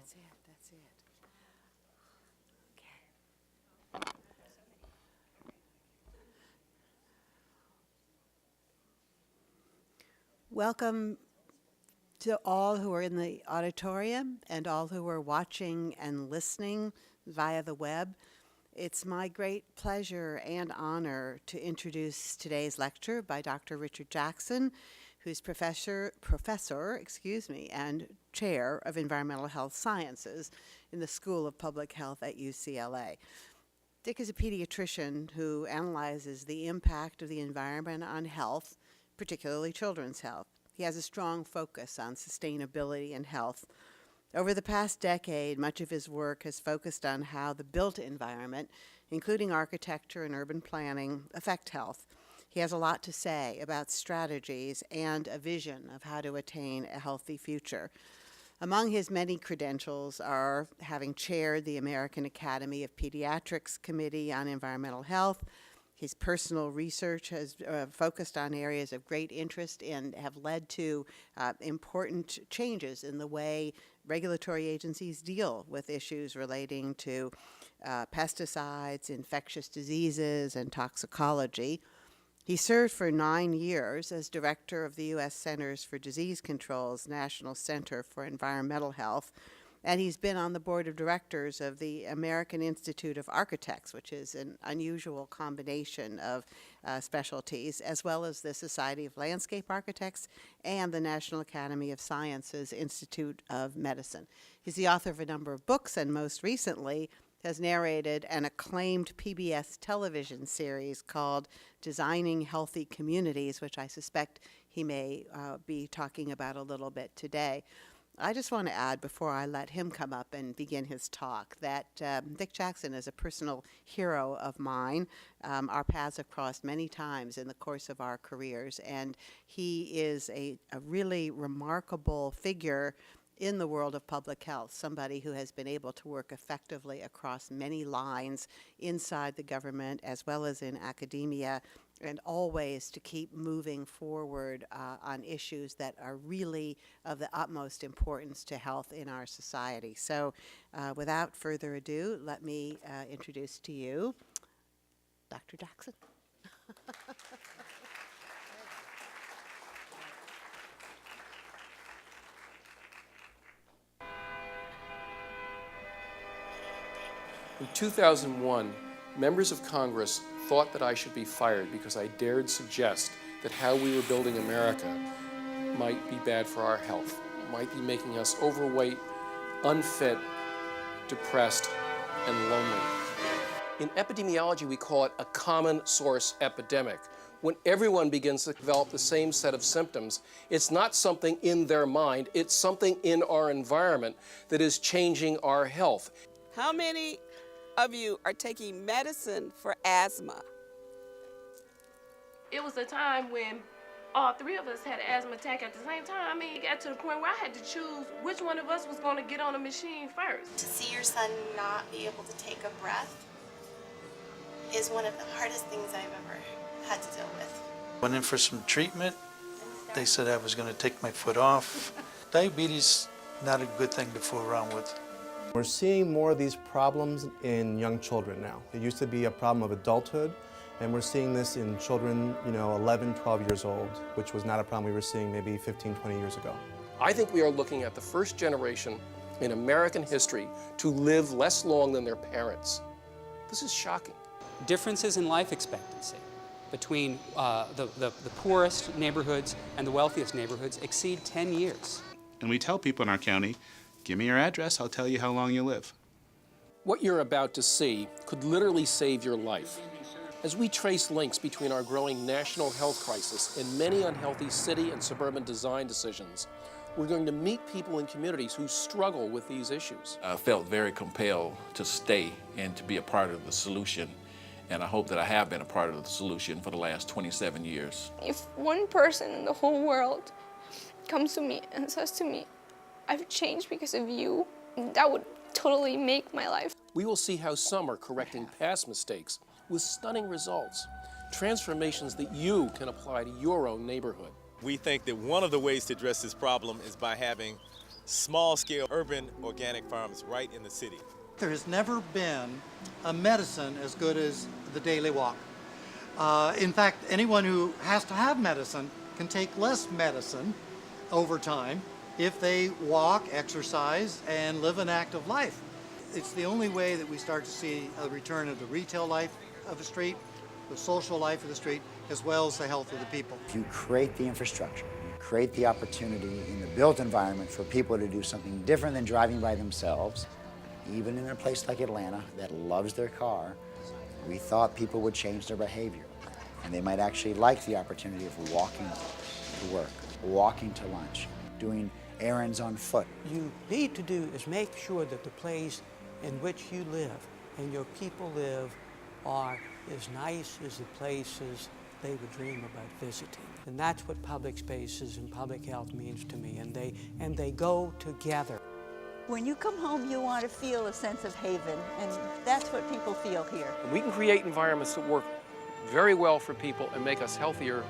That's it. That's it. Okay. Welcome to all who are in the auditorium and all who are watching and listening via the web. It's my great pleasure and honor to introduce today's lecture by Dr. Richard Jackson, who's professor, and chair of environmental health sciences in the School of Public Health at UCLA. Dick is a pediatrician who analyzes the impact of the environment on health, particularly children's health. He has a strong focus on sustainability and health. Over the past decade, much of his work has focused on how the built environment, including architecture and urban planning, affect health. He has a lot to say about strategies and a vision of how to attain a healthy future. Among his many credentials are having chaired the American Academy of Pediatrics Committee on Environmental Health. His personal research has focused on areas of great interest and have led to important changes in the way regulatory agencies deal with issues relating to pesticides, infectious diseases, and toxicology. He served for 9 years as director of the U.S. Centers for Disease Control's National Center for Environmental Health, and he's been on the board of directors of the American Institute of Architects, which is an unusual combination of specialties, as well as the Society of Landscape Architects and the National Academy of Sciences Institute of Medicine. He's the author of a number of books, and most recently has narrated an acclaimed PBS television series called Designing Healthy Communities, which I suspect he may be talking about a little bit today. I just want to add, before I let him come up and begin his talk, that Dick Jackson is a personal hero of mine. Our paths have crossed many times in the course of our careers, and he is a really remarkable figure in the world of public health, somebody who has been able to work effectively across many lines inside the government as well as in academia, and always to keep moving forward on issues that are really of the utmost importance to health in our society. So without further ado, let me introduce to you Dr. Jackson. In 2001, members of Congress thought that I should be fired because I dared suggest that how we were building America might be bad for our health, might be making us overweight, unfit, depressed, and lonely. In epidemiology, we call it a common source epidemic. When everyone begins to develop the same set of symptoms, it's not something in their mind, it's something in our environment that is changing our health. How many of you are taking medicine for asthma? It was a time when all three of us had an asthma attack at the same time. I mean, it got to the point where I had to choose which one of us was going to get on the machine first. To see your son not be able to take a breath is one of the hardest things I've ever had to deal with. Went in for some treatment. They said I was going to take my foot off. Diabetes, not a good thing to fool around with. We're seeing more of these problems in young children now. It used to be a problem of adulthood, and we're seeing this in children, 11, 12 years old, which was not a problem we were seeing maybe 15, 20 years ago. I think we are looking at the first generation in American history to live less long than their parents. This is shocking. Differences in life expectancy between the poorest neighborhoods and the wealthiest neighborhoods exceed 10 years. And we tell people in our county, give me your address, I'll tell you how long you live. What you're about to see could literally save your life. As we trace links between our growing national health crisis and many unhealthy city and suburban design decisions, we're going to meet people in communities who struggle with these issues. I felt very compelled to stay and to be a part of the solution, and I hope that I have been a part of the solution for the last 27 years. If one person in the whole world comes to me and says to me, I've changed because of you, that would totally make my life. We will see how some are correcting past mistakes with stunning results, transformations that you can apply to your own neighborhood. We think that one of the ways to address this problem is by having small-scale urban organic farms right in the city. There has never been a medicine as good as the daily walk. In fact, anyone who has to have medicine can take less medicine over time if they walk, exercise, and live an active life. It's the only way that we start to see a return of the retail life of the street, the social life of the street, as well as the health of the people. If you create the infrastructure, you create the opportunity in the built environment for people to do something different than driving by themselves, even in a place like Atlanta that loves their car, we thought people would change their behavior. And they might actually like the opportunity of walking to work, walking to lunch, doing errands on foot. You need to do is make sure that the place in which you live and your people live are as nice as the places they would dream about visiting. And that's what public spaces and public health means to me, and they go together. When you come home, you want to feel a sense of haven, and that's what people feel here. We can create environments that work very well for people and make us healthier,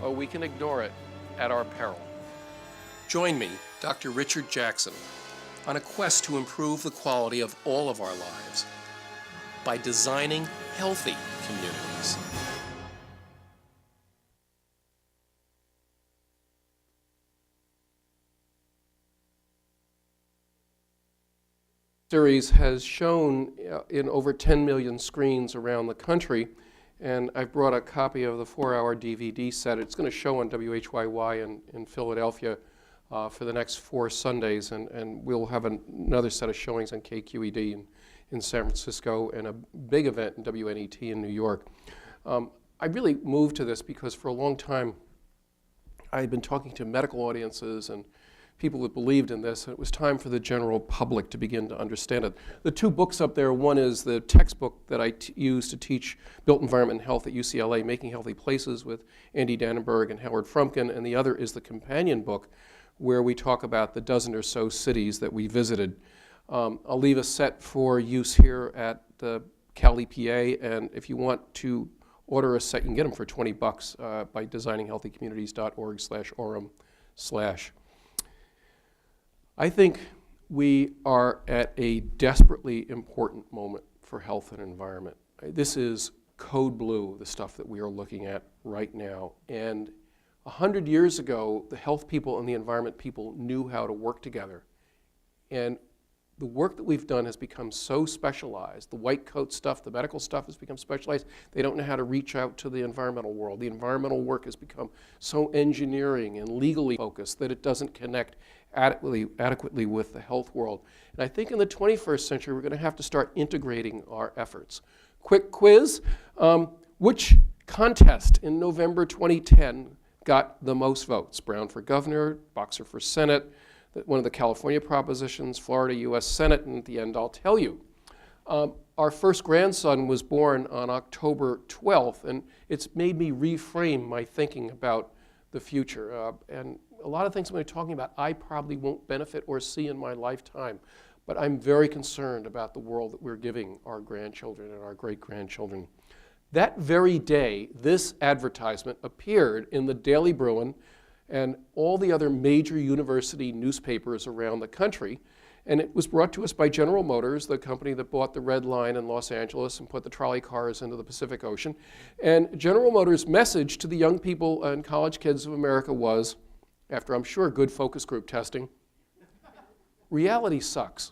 or we can ignore it at our peril. Join me, Dr. Richard Jackson, on a quest to improve the quality of all of our lives by designing healthy communities. Series has shown in over 10 million screens around the country, and I've brought a copy of the 4-hour DVD set. It's going to show on WHYY in Philadelphia for the next 4 Sundays, and we'll have another set of showings on KQED in San Francisco and a big event in WNET in New York. I really moved to this because for a long time I had been talking to medical audiences and people that believed in this, and it was time for the general public to begin to understand it. The 2 books up there, one is the textbook that I use to teach built environment and health at UCLA, Making Healthy Places with Andy Dannenberg and Howard Frumkin, and the other is the companion book where we talk about the dozen or so cities that we visited. I'll leave a set for use here at the Cal EPA, and if you want to order a set, you can get them for $20 by designinghealthycommunities.org/aurum/. I think we are at a desperately important moment for health and environment. This is code blue, the stuff that we are looking at right now. And 100 years ago, the health people and the environment people knew how to work together. And the work that we've done has become so specialized. The white coat stuff, the medical stuff has become specialized. They don't know how to reach out to the environmental world. The environmental work has become so engineering and legally focused that it doesn't connect adequately with the health world. And I think in the 21st century, we're going to have to start integrating our efforts. Quick quiz. Which contest in November 2010 got the most votes? Brown for governor, Boxer for Senate, one of the California propositions, Florida U.S. Senate, and at the end I'll tell you. Our first grandson was born on October 12th, and it's made me reframe my thinking about the future. And a lot of things I'm going to be talking about I probably won't benefit or see in my lifetime, but I'm very concerned about the world that we're giving our grandchildren and our great-grandchildren. That very day, this advertisement appeared in the Daily Bruin and all the other major university newspapers around the country. And it was brought to us by General Motors, the company that bought the Red Line in Los Angeles and put the trolley cars into the Pacific Ocean. And General Motors' message to the young people and college kids of America was, after I'm sure good focus group testing, reality sucks.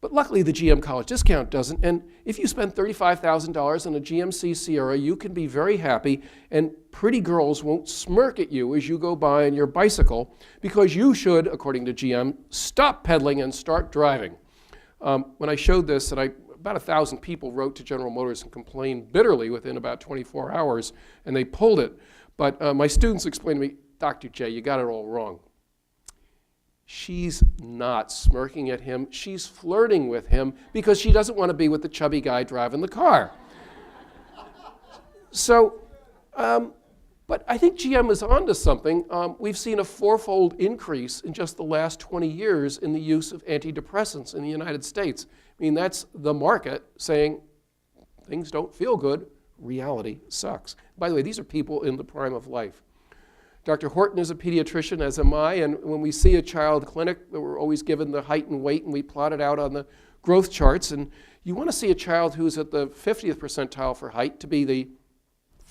But luckily the GM college discount doesn't, and if you spend $35,000 on a GMC Sierra, you can be very happy, and pretty girls won't smirk at you as you go by on your bicycle, because you should, according to GM, stop pedaling and start driving. When I showed this, and about 1,000 people wrote to General Motors and complained bitterly within about 24 hours, and they pulled it. But my students explained to me, Dr. J, you got it all wrong. She's not smirking at him. She's flirting with him because she doesn't want to be with the chubby guy driving the car. So, but I think GM is onto something. We've seen a 4-fold increase in just the last 20 years in the use of antidepressants in the United States. I mean, that's the market saying things don't feel good, reality sucks. By the way, these are people in the prime of life. Dr. Horton is a pediatrician, as am I, and when we see a child clinic, we're always given the height and weight, and we plot it out on the growth charts. And you want to see a child who's at the 50th percentile for height to be the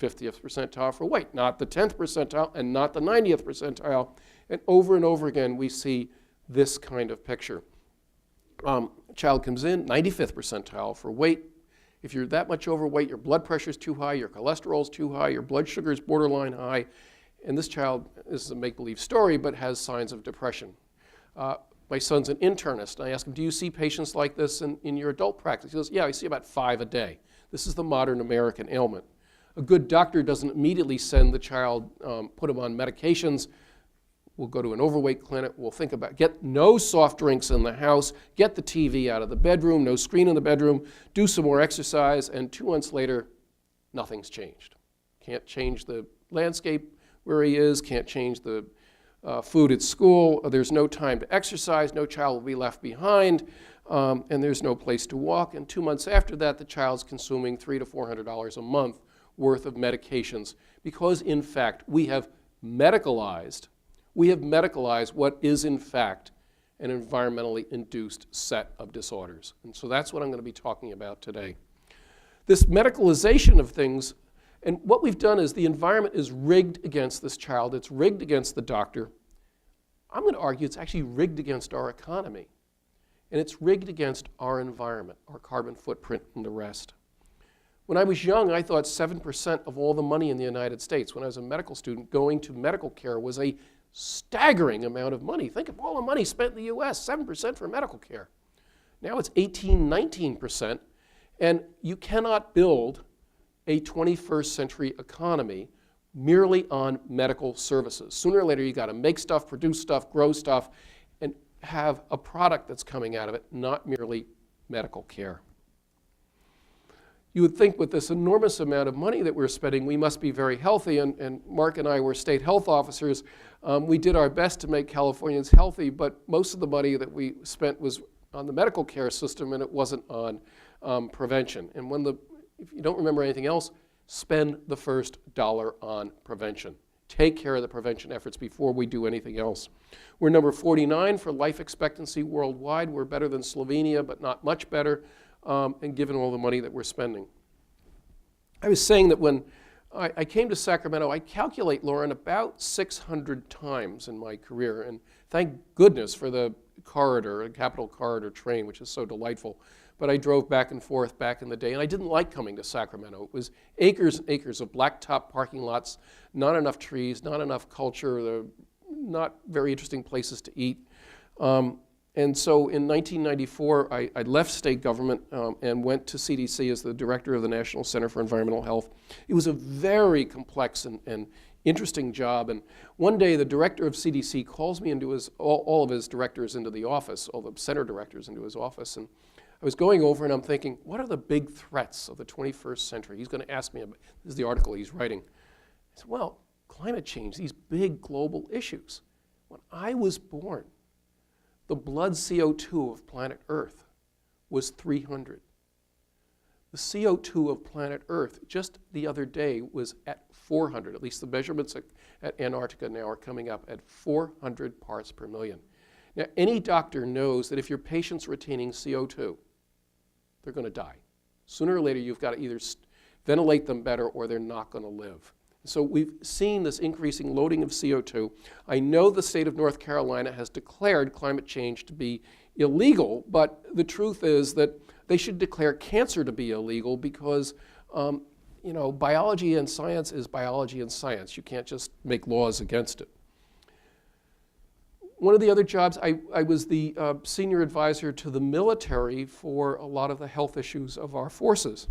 50th percentile for weight, not the 10th percentile and not the 90th percentile. And over again, we see this kind of picture. Child comes in, 95th percentile for weight. If you're that much overweight, your blood pressure is too high, your cholesterol is too high, your blood sugar is borderline high. And this child, this is a make-believe story, but has signs of depression. My son's an internist, and I ask him, do you see patients like this in your adult practice? He goes, yeah, I see about 5 a day. This is the modern American ailment. A good doctor doesn't immediately send the child, put him on medications. We'll go to an overweight clinic. We'll think about, get no soft drinks in the house, get the TV out of the bedroom, no screen in the bedroom, do some more exercise, and 2 months later, nothing's changed. Can't change the landscape where he is, can't change the food at school, there's no time to exercise, no child will be left behind, and there's no place to walk. And 2 months after that, the child's consuming $300 to $400 a month worth of medications because, in fact, we have medicalized what is, in fact, an environmentally induced set of disorders. And so that's what I'm going to be talking about today. This medicalization of things. And what we've done is the environment is rigged against this child. It's rigged against the doctor. I'm going to argue it's actually rigged against our economy. And it's rigged against our environment, our carbon footprint, and the rest. When I was young, I thought 7% of all the money in the United States, when I was a medical student, going to medical care was a staggering amount of money. Think of all the money spent in the US, 7% for medical care. Now it's 18, 19%, and you cannot build a 21st century economy merely on medical services. Sooner or later, you got to make stuff, produce stuff, grow stuff, and have a product that's coming out of it, not merely medical care. You would think with this enormous amount of money that we're spending, we must be very healthy, and Mark and I were state health officers. We did our best to make Californians healthy, but most of the money that we spent was on the medical care system, and it wasn't on prevention. And if you don't remember anything else, spend the first dollar on prevention. Take care of the prevention efforts before we do anything else. We're number 49 for life expectancy worldwide. We're better than Slovenia, but not much better, and given all the money that we're spending. I was saying that when I came to Sacramento, I calculate, Lauren, about 600 times in my career, and thank goodness for the corridor, the Capitol Corridor train, which is so delightful. But I drove back and forth back in the day, and I didn't like coming to Sacramento. It was acres and acres of blacktop parking lots, not enough trees, not enough culture, not very interesting places to eat. And so in 1994, I left state government and went to CDC as the director of the National Center for Environmental Health. It was a very complex and interesting job. And one day, the director of CDC calls me into all of his directors into the office, all the center directors into his office. And I was going over and I'm thinking, what are the big threats of the 21st century? He's going to ask me about, this is the article he's writing. I said, well, climate change, these big global issues. When I was born, the blood CO2 of planet Earth was 300. The CO2 of planet Earth just the other day was at 400. At least the measurements at Antarctica now are coming up at 400 parts per million. Now, any doctor knows that if your patient's retaining CO2, they're going to die. Sooner or later, you've got to either ventilate them better or they're not going to live. So we've seen this increasing loading of CO2. I know the state of North Carolina has declared climate change to be illegal, but the truth is that they should declare cancer to be illegal because biology and science is biology and science. You can't just make laws against it. One of the other jobs, I was the senior advisor to the military for a lot of the health issues of our forces.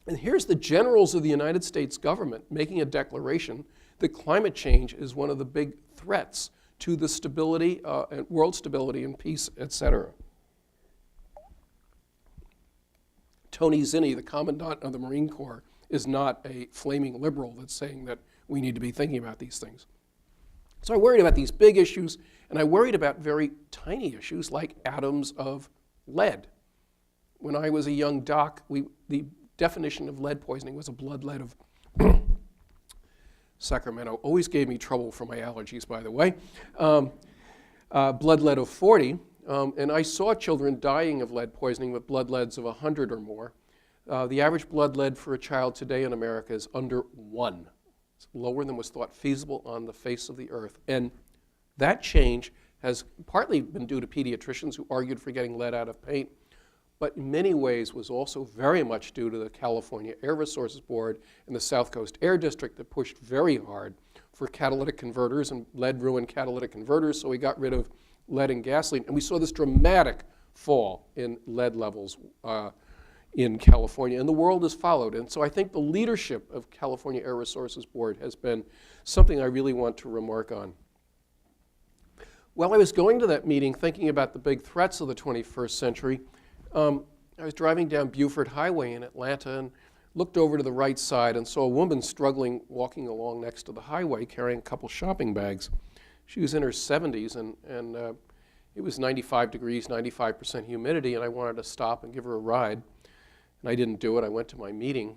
And here's the generals of the United States government making a declaration that climate change is one of the big threats to the stability, and world stability and peace, et cetera. Tony Zinni, the commandant of the Marine Corps, is not a flaming liberal that's saying that we need to be thinking about these things. So I worried about these big issues, and I worried about very tiny issues like atoms of lead. When I was a young doc, the definition of lead poisoning was a blood lead of Sacramento. Always gave me trouble for my allergies, by the way. Blood lead of 40. And I saw children dying of lead poisoning with blood leads of 100 or more. The average blood lead for a child today in America is under 1. It's lower than was thought feasible on the face of the earth. And that change has partly been due to pediatricians who argued for getting lead out of paint, but in many ways was also very much due to the California Air Resources Board and the South Coast Air District that pushed very hard for catalytic converters, and lead ruined catalytic converters, so we got rid of lead in gasoline. And we saw this dramatic fall in lead levels in California, and the world has followed. And so I think the leadership of California Air Resources Board has been something I really want to remark on. While I was going to that meeting thinking about the big threats of the 21st century, I was driving down Buford Highway in Atlanta and looked over to the right side and saw a woman struggling walking along next to the highway carrying a couple shopping bags. She was in her 70s and it was 95 degrees, 95% humidity, and I wanted to stop and give her a ride. And I didn't do it. I went to my meeting.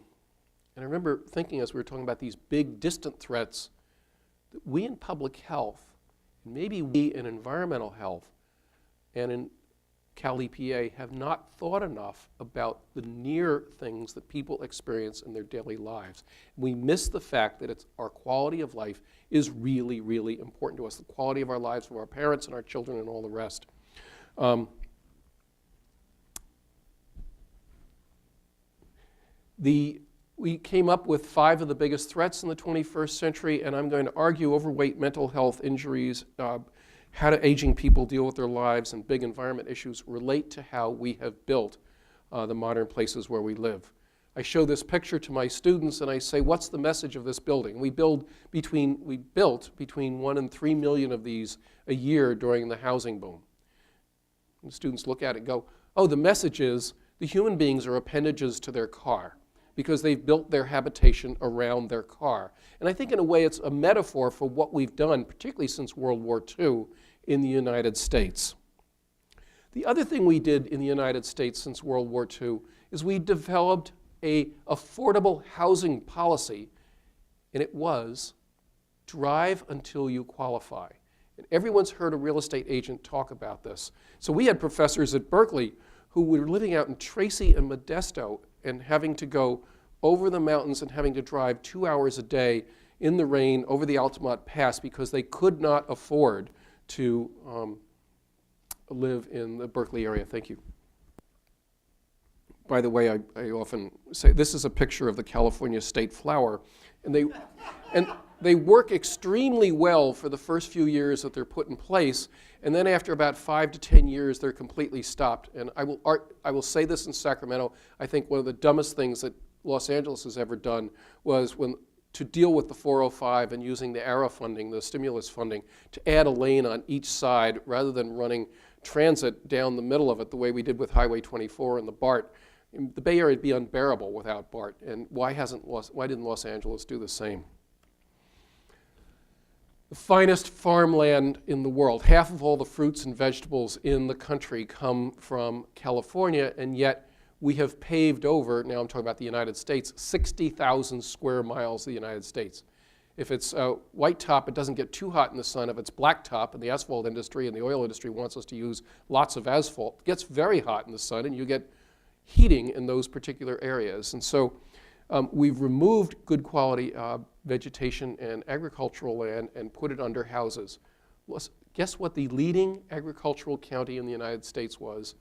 And I remember thinking as we were talking about these big distant threats that we in public health, and maybe we in environmental health and in Cal EPA have not thought enough about the near things that people experience in their daily lives. We miss the fact that our quality of life is really, really important to us, the quality of our lives, of our parents and our children and all the rest. We came up with 5 of the biggest threats in the 21st century, and I'm going to argue overweight, mental health, injuries, how do aging people deal with their lives, and big environment issues relate to how we have built the modern places where we live. I show this picture to my students and I say, what's the message of this building? We built between 1 and 3 million of these a year during the housing boom. And students look at it and go, oh, the message is the human beings are appendages to their car because they've built their habitation around their car. And I think in a way it's a metaphor for what we've done, particularly since World War II in the United States. The other thing we did in the United States since World War II is we developed an affordable housing policy, and it was drive until you qualify. And everyone's heard a real estate agent talk about this. So we had professors at Berkeley who were living out in Tracy and Modesto and having to go over the mountains and having to drive 2 hours a day in the rain over the Altamont Pass because they could not afford to live in the Berkeley area. Thank you. By the way, I often say this is a picture of the California state flower, and they work extremely well for the first few years that they're put in place, and then after about 5 to 10 years, they're completely stopped. And I will say this in Sacramento, I think one of the dumbest things that Los Angeles has ever done was to deal with the 405 and using the ARA funding, the stimulus funding, to add a lane on each side rather than running transit down the middle of it the way we did with Highway 24 and the BART. The Bay Area would be unbearable without BART, and why didn't Los Angeles do the same? The finest farmland in the world. Half of all the fruits and vegetables in the country come from California, and yet we have paved over, now I'm talking about the United States, 60,000 square miles of the United States. If it's white top, it doesn't get too hot in the sun. If it's black top, and the asphalt industry and the oil industry wants us to use lots of asphalt, it gets very hot in the sun, and you get heating in those particular areas. And so we've removed good quality vegetation and agricultural land and put it under houses. Guess what the leading agricultural county in the United States was?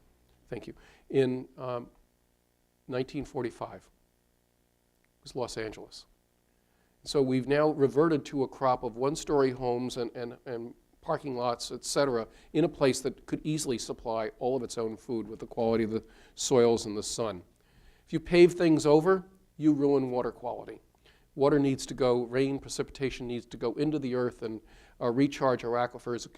Thank you. In 1945. It was Los Angeles. So we've now reverted to a crop of one-story homes and parking lots, et cetera, in a place that could easily supply all of its own food with the quality of the soils and the sun. If you pave things over, you ruin water quality. Water needs to go, rain, precipitation needs to go into the earth and recharge our aquifers.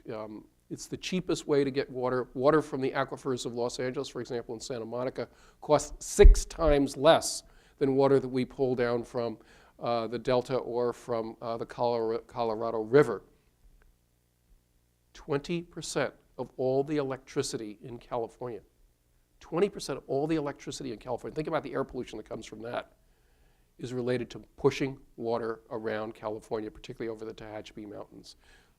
It's the cheapest way to get water. Water from the aquifers of Los Angeles, for example, in Santa Monica, costs 6 times less than water that we pull down from the Delta or from the Colorado River. 20% of all the electricity in California, 20% of all the electricity in California, think about the air pollution that comes from that, is related to pushing water around California, particularly over the Tehachapi Mountains.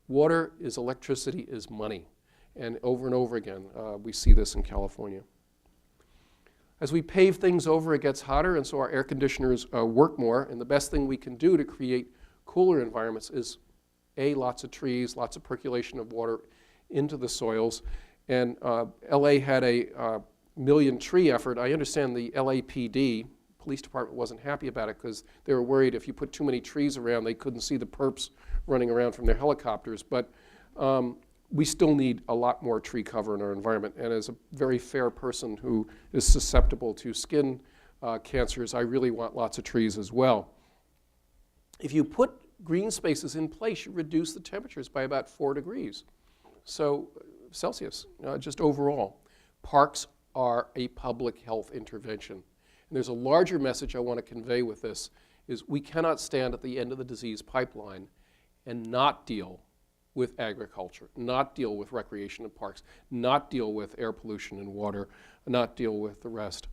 Water is electricity is money. And over again, we see this in California. As we pave things over, it gets hotter, and so our air conditioners work more. And the best thing we can do to create cooler environments is, A, lots of trees, lots of percolation of water into the soils. And LA had a million tree effort. I understand the LAPD, police department, wasn't happy about it because they were worried if you put too many trees around, they couldn't see the perps running around from their helicopters. But we still need a lot more tree cover in our environment. And as a very fair person who is susceptible to skin cancers, I really want lots of trees as well. If you put green spaces in place, you reduce the temperatures by about 4 degrees. So Celsius, just overall. Parks are a public health intervention. And there's a larger message I want to convey with this, is we cannot stand at the end of the disease pipeline and not deal with agriculture, not deal with recreation and parks, not deal with air pollution and water, not deal with the rest.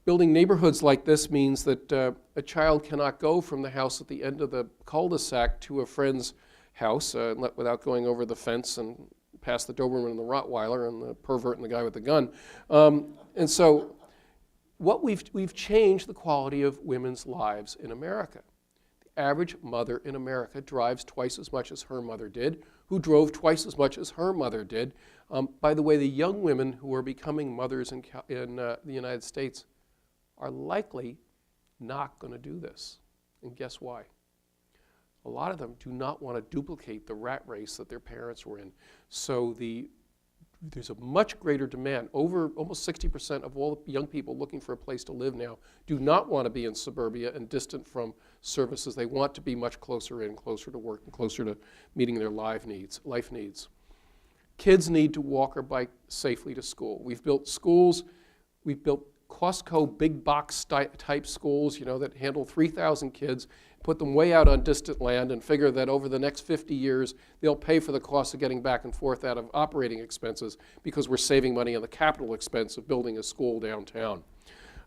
Building neighborhoods like this means that a child cannot go from the house at the end of the cul-de-sac to a friend's house without going over the fence and past the Doberman and the Rottweiler and the pervert and the guy with the gun. And so what we've changed the quality of women's lives in America. The average mother in America drives twice as much as her mother did, who drove twice as much as her mother did. By the way, the young women who are becoming mothers in the United States are likely not going to do this. And guess why? A lot of them do not want to duplicate the rat race that their parents were in. So there's a much greater demand. Over almost 60% of all young people looking for a place to live now do not want to be in suburbia and distant from services. They want to be much closer in, closer to work, and closer to meeting their life needs. Kids need to walk or bike safely to school. We've built schools, we've built Costco big box type schools, that handle 3,000 kids, put them way out on distant land and figure that over the next 50 years, they'll pay for the cost of getting back and forth out of operating expenses because we're saving money on the capital expense of building a school downtown.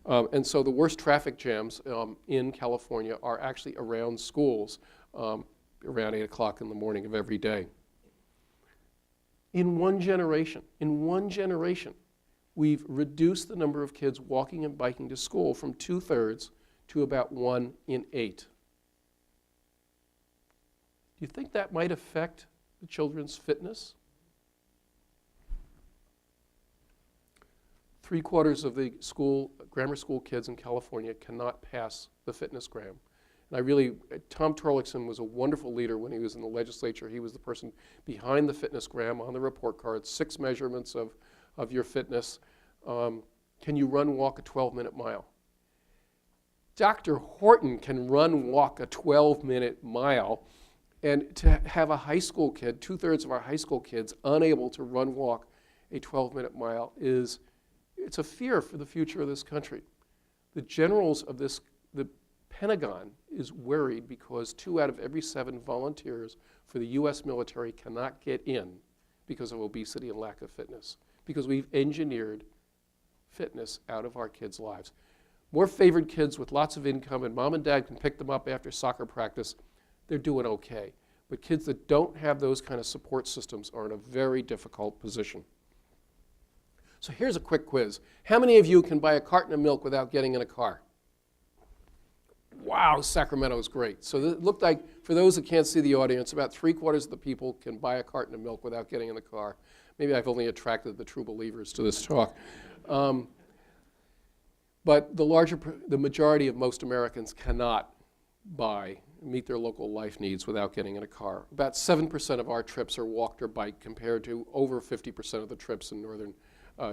And so the worst traffic jams in California are actually around schools around 8 o'clock in the morning of every day. In one generation, we've reduced the number of kids walking and biking to school from 2/3 to about 1 in 8. Do you think that might affect the children's fitness? 3/4 of the grammar school kids in California cannot pass the fitness gram. And Tom Torlakson was a wonderful leader when he was in the legislature. He was the person behind the fitness gram on the report card, 6 measurements of your fitness. Can you run, walk a 12-minute mile? Dr. Horton can run, walk a 12-minute mile. And to have a high school kid, 2/3 of our high school kids, unable to run, walk a 12-minute mile it's a fear for the future of this country. The generals of the Pentagon is worried because 2 out of every 7 volunteers for the U.S. military cannot get in because of obesity and lack of fitness, because we've engineered fitness out of our kids' lives. More favored kids with lots of income and mom and dad can pick them up after soccer practice, they're doing okay. But kids that don't have those kind of support systems are in a very difficult position. So here's a quick quiz. How many of you can buy a carton of milk without getting in a car? Wow, Sacramento is great. So it looked like, for those that can't see the audience, about 3/4 of the people can buy a carton of milk without getting in the car. Maybe I've only attracted the true believers to this talk. But the majority of most Americans cannot meet their local life needs without getting in a car. About 7% of our trips are walked or biked compared to over 50% of the trips in northern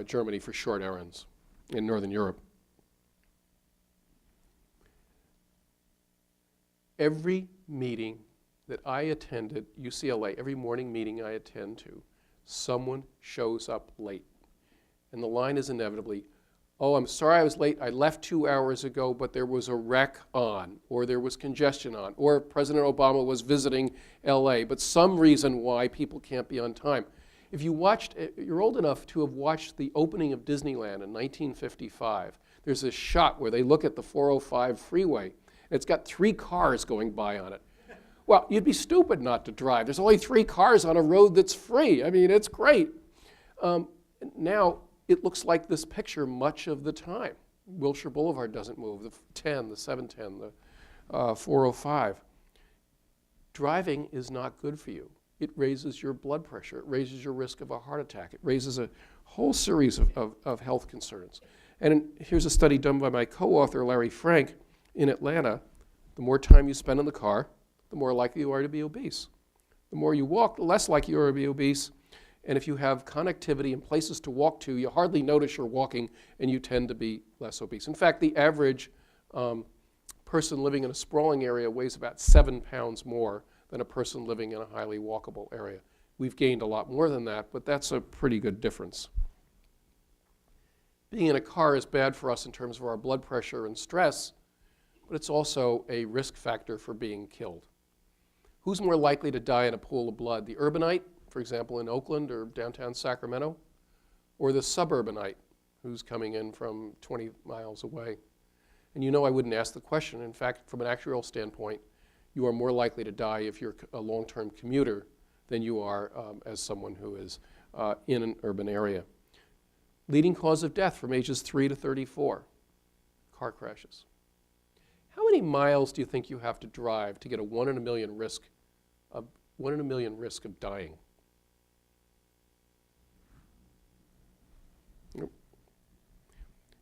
Germany for short errands in Northern Europe. Every meeting that I attend at UCLA, every morning meeting I attend to, someone shows up late. And the line is inevitably, oh, I'm sorry I was late. I left 2 hours ago, but there was a wreck on, or there was congestion on, or President Obama was visiting LA, but some reason why people can't be on time. If you're old enough to have watched the opening of Disneyland in 1955, there's this shot where they look at the 405 freeway, It's got 3 cars going by on it. Well, you'd be stupid not to drive. There's only 3 cars on a road that's free. I mean, it's great. Now, it looks like this picture much of the time. Wilshire Boulevard doesn't move, the 10, the 710, the 405. Driving is not good for you. It raises your blood pressure. It raises your risk of a heart attack. It raises a whole series of health concerns. And here's a study done by my co-author, Larry Frank, in Atlanta. The more time you spend in the car, the more likely you are to be obese. The more you walk, the less likely you are to be obese. And if you have connectivity and places to walk to, you hardly notice you're walking, and you tend to be less obese. In fact, the average person living in a sprawling area weighs about 7 pounds more than a person living in a highly walkable area. We've gained a lot more than that, but that's a pretty good difference. Being in a car is bad for us in terms of our blood pressure and stress, but it's also a risk factor for being killed. Who's more likely to die in a pool of blood? The urbanite, for example, in Oakland or downtown Sacramento, or the suburbanite who's coming in from 20 miles away? And you know I wouldn't ask the question. In fact, from an actuarial standpoint, you are more likely to die if you're a long-term commuter than you are as someone who is in an urban area. Leading cause of death from ages 3 to 34, car crashes. How many miles do you think you have to drive to get a 1 in a million risk of dying?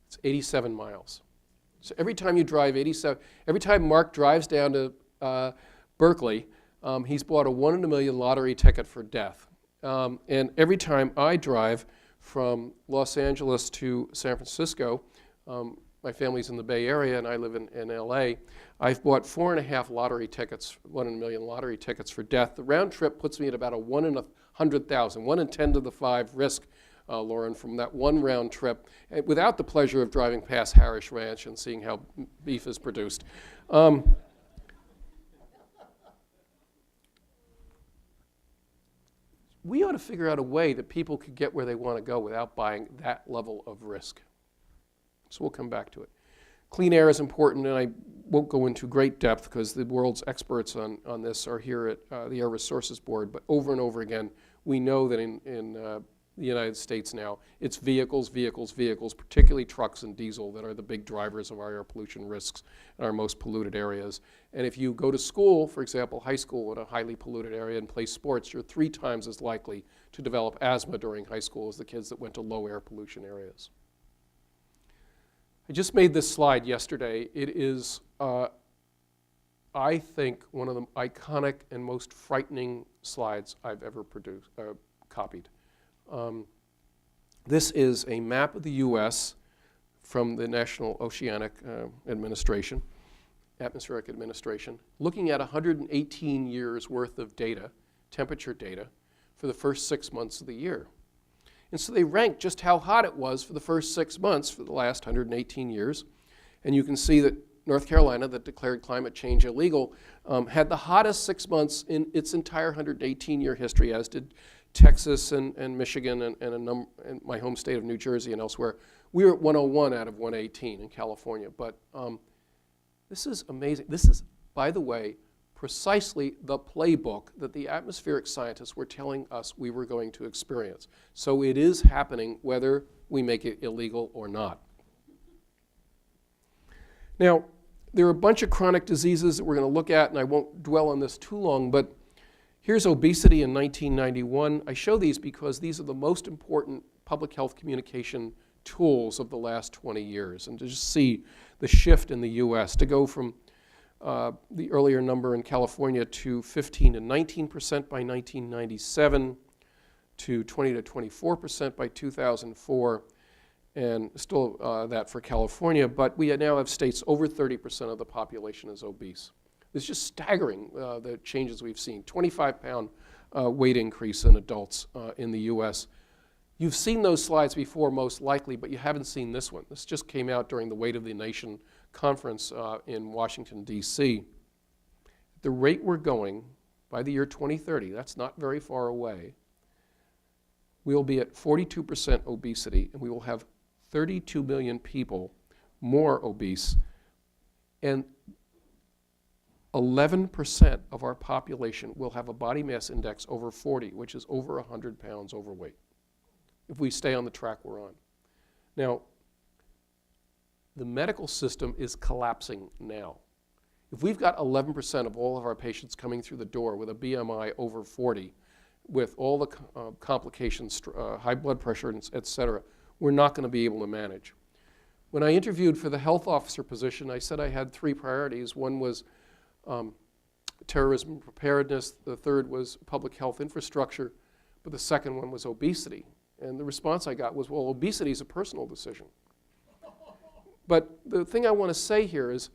It's 87 miles. So every time you drive 87, every time Mark drives down to Berkeley, he's bought a 1 in a million lottery ticket for death. And every time I drive from Los Angeles to San Francisco, my family's in the Bay Area and I live in LA, I've bought 4.5 lottery tickets, 1 in a million lottery tickets for death. The round trip puts me at about a 1 in 100,000, 1 in 10 to the 5 risk, Lauren, from that one round trip, without the pleasure of driving past Harris Ranch and seeing how beef is produced. We ought to figure out a way that people could get where they want to go without buying that level of risk. So we'll come back to it. Clean air is important, and I won't go into great depth because the world's experts on this are here at the Air Resources Board, but over and over again, we know that in the United States now, it's vehicles, particularly trucks and diesel, that are the big drivers of our air pollution risks in our most polluted areas. And if you go to school, for example, high school in a highly polluted area and play sports, you're 3 times as likely to develop asthma during high school as the kids that went to low air pollution areas. I just made this slide yesterday. It is, I think, one of the iconic and most frightening slides I've ever copied. This is a map of the U.S. from the National Oceanic Administration, Atmospheric Administration, looking at 118 years worth of data, temperature data, for the first 6 months of the year. And so they ranked just how hot it was for the first 6 months for the last 118 years. And you can see that North Carolina, that declared climate change illegal, had the hottest 6 months in its entire 118-year history, as did Texas and Michigan and my home state of New Jersey and elsewhere. We were at 101 out of 118 in California. But this is amazing. This is, by the way, precisely the playbook that the atmospheric scientists were telling us we were going to experience. So it is happening whether we make it illegal or not. Now, there are a bunch of chronic diseases that we're going to look at, and I won't dwell on this too long, but here's obesity in 1991. I show these because these are the most important public health communication tools of the last 20 years, and to just see the shift in the US, to go from the earlier number in California to 15 to 19% by 1997, to 20 to 24% by 2004, and still that for California, but we now have states over 30% of the population is obese. It's just staggering, the changes we've seen. 25-pound weight increase in adults in the US. You've seen those slides before, most likely, but you haven't seen this one. This just came out during the Weight of the Nation conference in Washington, D.C. The rate we're going, by the year 2030, that's not very far away, we will be at 42% obesity, and we will have 32 million people more obese. And 11% of our population will have a body mass index over 40, which is over 100 pounds overweight, if we stay on the track we're on. Now, the medical system is collapsing now. If we've got 11% of all of our patients coming through the door with a BMI over 40, with all the complications, high blood pressure, et cetera, we're not going to be able to manage. When I interviewed for the health officer position, I said I had 3 priorities. One was terrorism preparedness, the third was public health infrastructure, but the second one was obesity. And the response I got was, well, obesity is a personal decision. But the thing I want to say here is,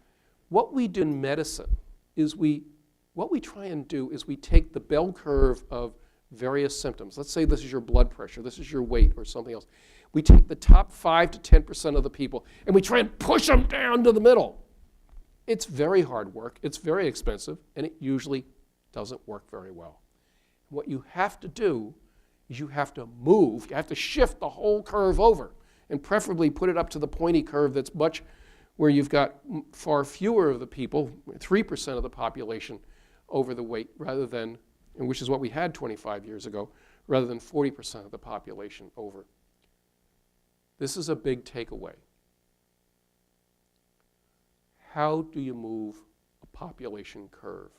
what we do in medicine is what we try and do is we take the bell curve of various symptoms. Let's say this is your blood pressure, this is your weight, or something else. We take the top 5 to 10% of the people, and we try and push them down to the middle. It's very hard work, it's very expensive, and it usually doesn't work very well. What you have to do is you have to move, you have to shift the whole curve over, and preferably put it up to the pointy curve that's much where you've got far fewer of the people, 3% of the population over the weight, rather than, and which is what we had 25 years ago, rather than 40% of the population over. This is a big takeaway. How do you move a population curve?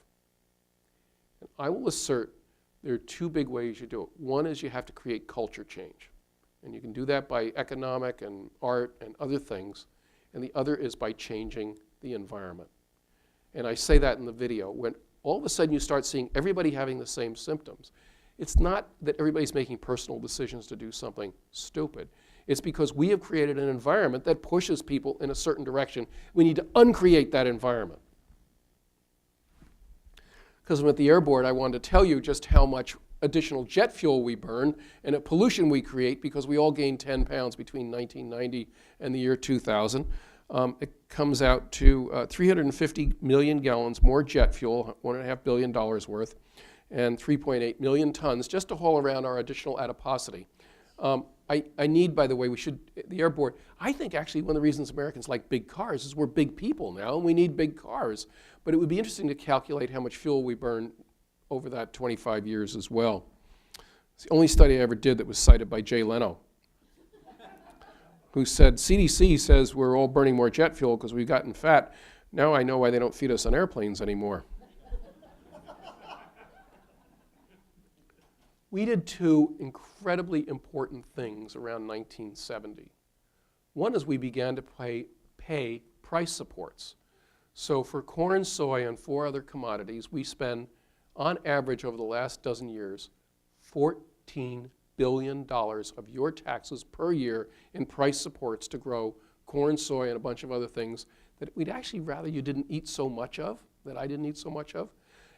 And I will assert there are 2 big ways you do it. One is you have to create culture change. And you can do that by economic and art and other things. And the other is by changing the environment. And I say that in the video. When all of a sudden you start seeing everybody having the same symptoms, it's not that everybody's making personal decisions to do something stupid. It's because we have created an environment that pushes people in a certain direction. We need to uncreate that environment. Because I'm at the Air Board, I wanted to tell you just how much additional jet fuel we burn and the pollution we create, because we all gained 10 pounds between 1990 and the year 2000. It comes out to 350 million gallons more jet fuel, $1.5 billion worth, and 3.8 million tons just to haul around our additional adiposity. I need, by the way, the Air Board, I think actually one of the reasons Americans like big cars is we're big people now and we need big cars. But it would be interesting to calculate how much fuel we burn over that 25 years as well. It's the only study I ever did that was cited by Jay Leno, who said, CDC says we're all burning more jet fuel because we've gotten fat. Now I know why they don't feed us on airplanes anymore. We did 2 incredibly important things around 1970. One is we began to pay price supports. So for corn, soy, and 4 other commodities, we spend, on average over the last dozen years, $14 billion of your taxes per year in price supports to grow corn, soy, and a bunch of other things that we'd actually rather you didn't eat so much of, that I didn't eat so much of.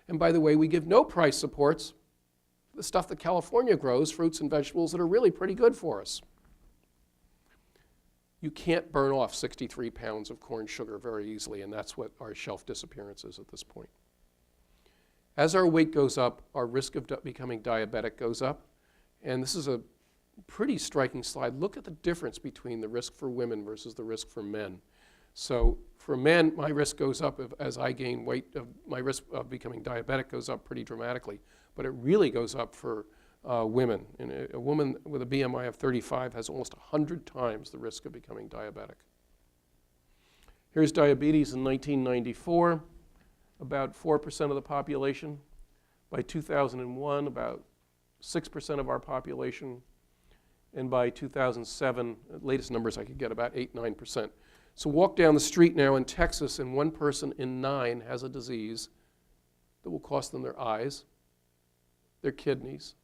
And by the way, we give no price supports for the stuff that California grows, fruits and vegetables that are really pretty good for us. You can't burn off 63 pounds of corn sugar very easily, and that's what our shelf disappearance is at this point. As our weight goes up, our risk of becoming diabetic goes up. And this is a pretty striking slide. Look at the difference between the risk for women versus the risk for men. So for men, my risk goes up as I gain weight. My risk of becoming diabetic goes up pretty dramatically. But it really goes up for women. And a woman with a BMI of 35 has almost 100 times the risk of becoming diabetic. Here's diabetes in 1994, about 4% of the population. By 2001, about 6% of our population. And by 2007, latest numbers I could get, about 8-9%. So walk down the street now in Texas, and 1 person in 9 has a disease that will cost them their eyes, their kidneys,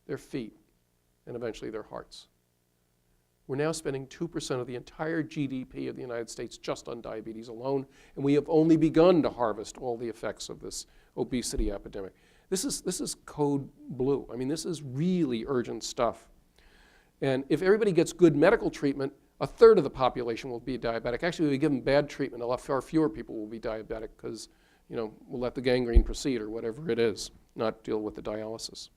their feet, and eventually their hearts. We're now spending 2% of the entire GDP of the United States just on diabetes alone, and we have only begun to harvest all the effects of this obesity epidemic. This is code blue. I mean, this is really urgent stuff. And if everybody gets good medical treatment, 1/3 of the population will be diabetic. Actually, if we give them bad treatment, a lot far fewer people will be diabetic because, we'll let the gangrene proceed or whatever it is, not deal with the dialysis.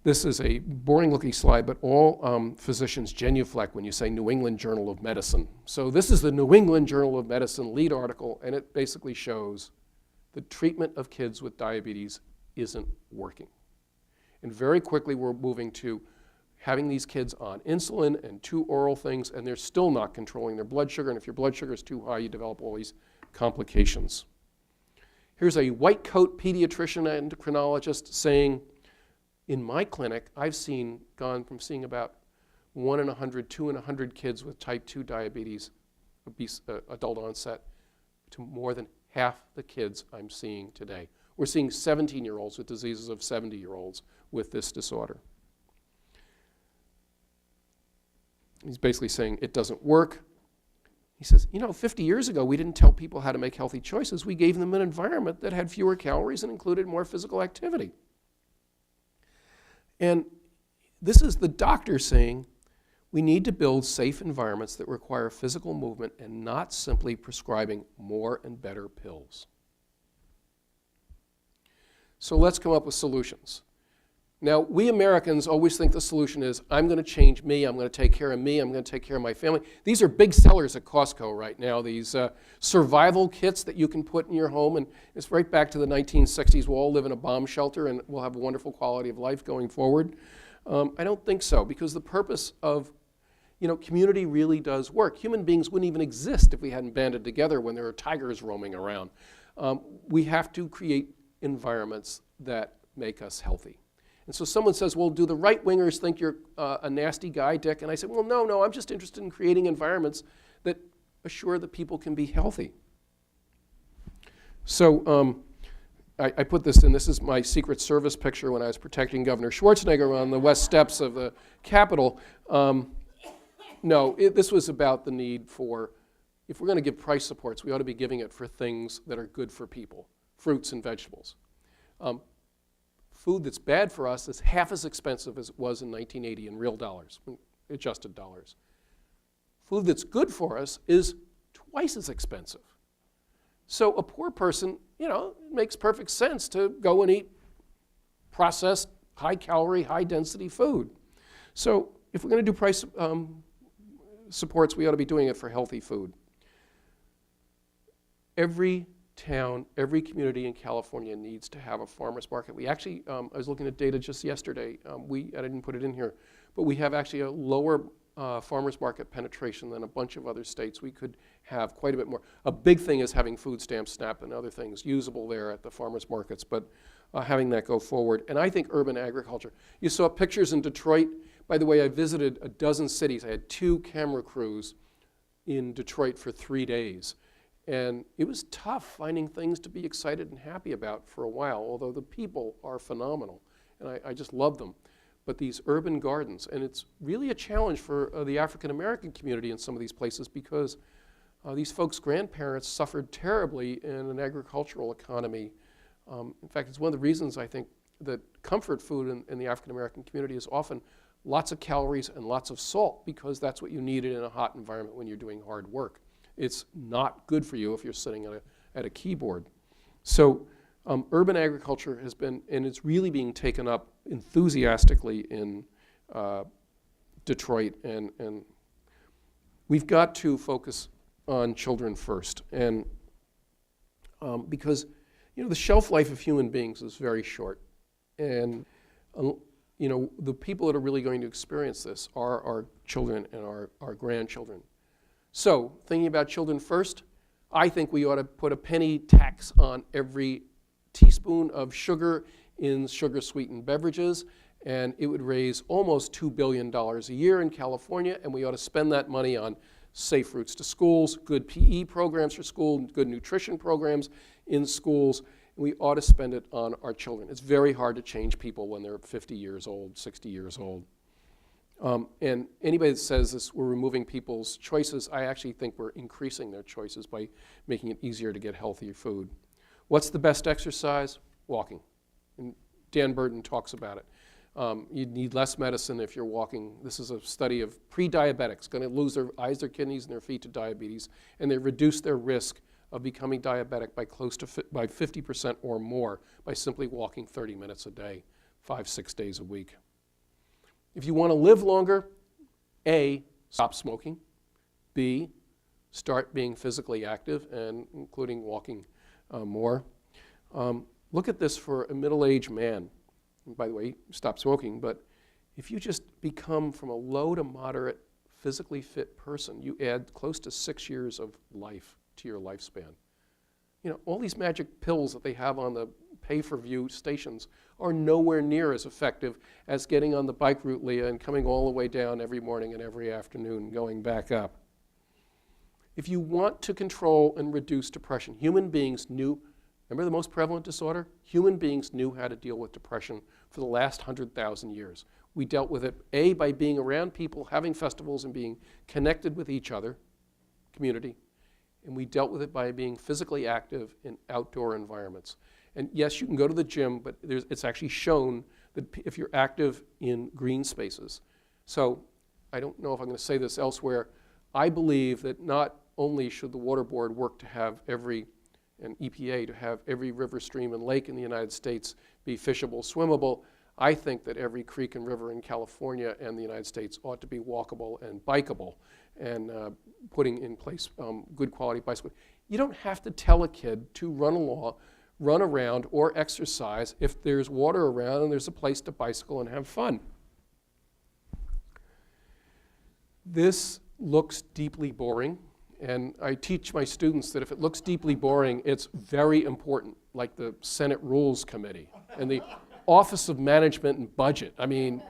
This is a boring-looking slide, but all physicians genuflect when you say New England Journal of Medicine. So this is the New England Journal of Medicine lead article, and it basically shows the treatment of kids with diabetes isn't working. And very quickly we're moving to having these kids on insulin and 2 oral things, and they're still not controlling their blood sugar, and if your blood sugar is too high, you develop all these complications. Here's a white coat pediatrician endocrinologist saying, in my clinic, I've gone from seeing about 1 in 100, 2 in 100 kids with type 2 diabetes, adult onset, to more than half the kids I'm seeing today. We're seeing 17-year-olds with diseases of 70-year-olds with this disorder. He's basically saying it doesn't work. He says, 50 years ago, we didn't tell people how to make healthy choices. We gave them an environment that had fewer calories and included more physical activity. And this is the doctor saying, we need to build safe environments that require physical movement and not simply prescribing more and better pills. So let's come up with solutions. Now, we Americans always think the solution is, I'm going to change me, I'm going to take care of me, I'm going to take care of my family. These are big sellers at Costco right now, these survival kits that you can put in your home, and it's right back to the 1960s. We'll all live in a bomb shelter and we'll have a wonderful quality of life going forward. I don't think so, because the purpose of community really does work. Human beings wouldn't even exist if we hadn't banded together when there are tigers roaming around. We have to create environments that make us healthy. And so someone says, well, do the right-wingers think you're a nasty guy, Dick? And I said, well, no, I'm just interested in creating environments that assure that people can be healthy. So I put this in. This is my Secret Service picture when I was protecting Governor Schwarzenegger on the west steps of the Capitol. This was about the need for, if we're going to give price supports, we ought to be giving it for things that are good for people, fruits and vegetables. Food that's bad for us is half as expensive as it was in 1980 in real dollars, adjusted dollars. Food that's good for us is twice as expensive. So a poor person, it makes perfect sense to go and eat processed, high-calorie, high-density food. So if we're going to do price supports, we ought to be doing it for healthy food. Every town, every community in California needs to have a farmer's market. We actually, I was looking at data just yesterday, I didn't put it in here, but we have actually a lower farmer's market penetration than a bunch of other states. We could have quite a bit more. A big thing is having food stamps, SNAP, and other things usable there at the farmer's markets, but having that go forward. And I think urban agriculture. You saw pictures in Detroit. By the way, I visited a dozen cities. I had 2 camera crews in Detroit for 3 days. And it was tough finding things to be excited and happy about for a while, although the people are phenomenal, and I just love them. But these urban gardens, and it's really a challenge for the African-American community in some of these places, because these folks' grandparents suffered terribly in an agricultural economy. In fact, it's one of the reasons I think that comfort food in the African-American community is often lots of calories and lots of salt, because that's what you needed in a hot environment when you're doing hard work. It's not good for you if you're sitting at a keyboard. So urban agriculture has been, and it's really being taken up enthusiastically in Detroit, and we've got to focus on children first. And because the shelf life of human beings is very short, and the people that are really going to experience this are our children and our grandchildren. So, thinking about children first, I think we ought to put a penny tax on every teaspoon of sugar in sugar-sweetened beverages, and it would raise almost $2 billion a year in California, and we ought to spend that money on safe routes to schools, good PE programs for school, good nutrition programs in schools, and we ought to spend it on our children. It's very hard to change people when they're 50 years old, 60 years old. And anybody that says this, we're removing people's choices, I actually think we're increasing their choices by making it easier to get healthier food. What's the best exercise? Walking. And Dan Burton talks about it. You need less medicine if you're walking. This is a study of pre-diabetics, going to lose their eyes, their kidneys, and their feet to diabetes, and they reduce their risk of becoming diabetic by by 50% or more by simply walking 30 minutes a day, 5-6 days a week. If you want to live longer, A, stop smoking. B, start being physically active, and including walking more. Look at this for a middle-aged man. And by the way, stop smoking, but if you just become from a low to moderate physically fit person, you add close to 6 years of life to your lifespan. You know, all these magic pills that they have on the pay-for-view stations are nowhere near as effective as getting on the bike route, Leah, and coming all the way down every morning and every afternoon, going back up. If you want to control and reduce depression, human beings knew, remember the most prevalent disorder? Human beings knew how to deal with depression for the last 100,000 years. We dealt with it, A, by being around people, having festivals, and being connected with each other, community. And we dealt with it by being physically active in outdoor environments. And yes, you can go to the gym, but it's actually shown that if you're active in green spaces. So I don't know if I'm going to say this elsewhere. I believe that not only should the Water Board work to have and EPA to have every river, stream, and lake in the United States be fishable, swimmable. I think that every creek and river in California and the United States ought to be walkable and bikeable, and putting in place good quality bicycles. You don't have to tell a kid to run around or exercise if there's water around and there's a place to bicycle and have fun. This looks deeply boring, and I teach my students that if it looks deeply boring, it's very important, like the Senate Rules Committee and the Office of Management and Budget. I mean,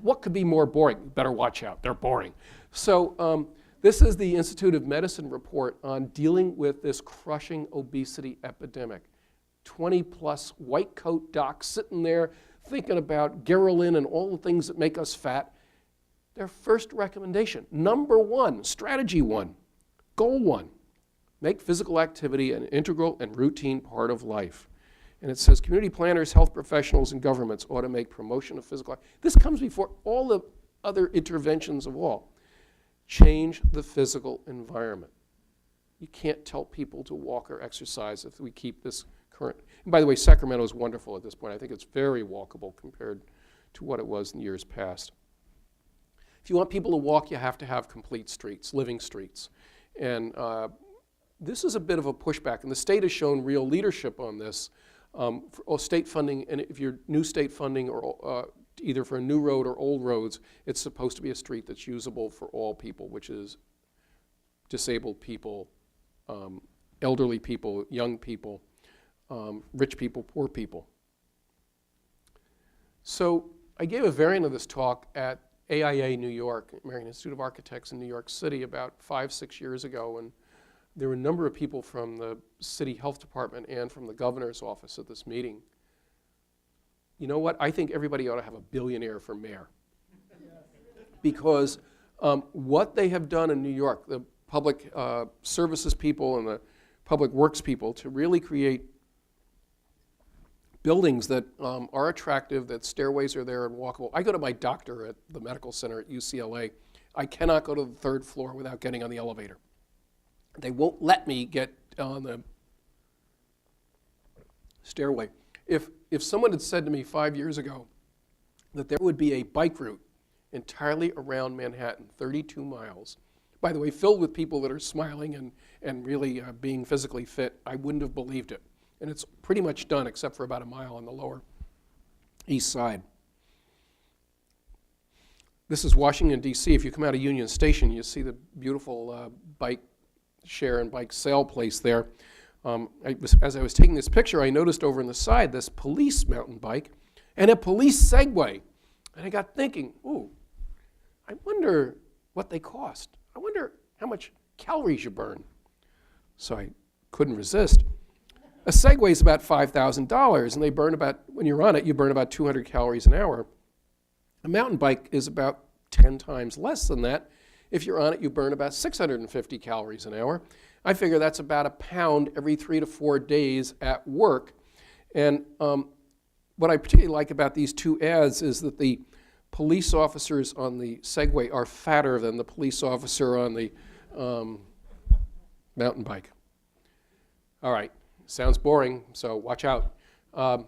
what could be more boring? You better watch out, they're boring. So this is the Institute of Medicine report on dealing with this crushing obesity epidemic. 20+ white coat docs sitting there thinking about Geralin and all the things that make us fat. Their first recommendation, number 1, strategy 1, goal 1, make physical activity an integral and routine part of life. And it says community planners, health professionals, and governments ought to make promotion of physical activity. This comes before all the other interventions of all. Change the physical environment. You can't tell people to walk or exercise if we keep this current. And by the way, Sacramento is wonderful at this point. I think it's very walkable compared to what it was in years past. If you want people to walk, you have to have complete streets, living streets. And this is a bit of a pushback, and the state has shown real leadership on this. For state funding, and if you're new state funding or either for a new road or old roads, it's supposed to be a street that's usable for all people, which is disabled people, elderly people, young people, rich people, poor people. So I gave a variant of this talk at AIA New York, American Institute of Architects in New York City, about 5-6 years ago, and there were a number of people from the city health department and from the governor's office at this meeting. You know what? I think everybody ought to have a billionaire for mayor. Because what they have done in New York, the public services people and the public works people, to really create buildings that are attractive, that stairways are there and walkable. I go to my doctor at the medical center at UCLA. I cannot go to the 3rd floor without getting on the elevator. They won't let me get on the stairway. If someone had said to me 5 years ago that there would be a bike route entirely around Manhattan, 32 miles, by the way, filled with people that are smiling and really being physically fit, I wouldn't have believed it. And it's pretty much done except for about a mile on the lower east side. This is Washington, D.C. If you come out of Union Station, you see the beautiful bike share and bike sale place there. As I was taking this picture, I noticed over on the side this police mountain bike and a police Segway. And I got thinking, ooh, I wonder what they cost. I wonder how much calories you burn. So I couldn't resist. A Segway is about $5,000, and they burn about, when you're on it, you burn about 200 calories an hour. A mountain bike is about 10 times less than that. If you're on it, you burn about 650 calories an hour. I figure that's about a pound every 3 to 4 days at work. And what I particularly like about these two ads is that the police officers on the Segway are fatter than the police officer on the mountain bike. All right, sounds boring, so watch out. I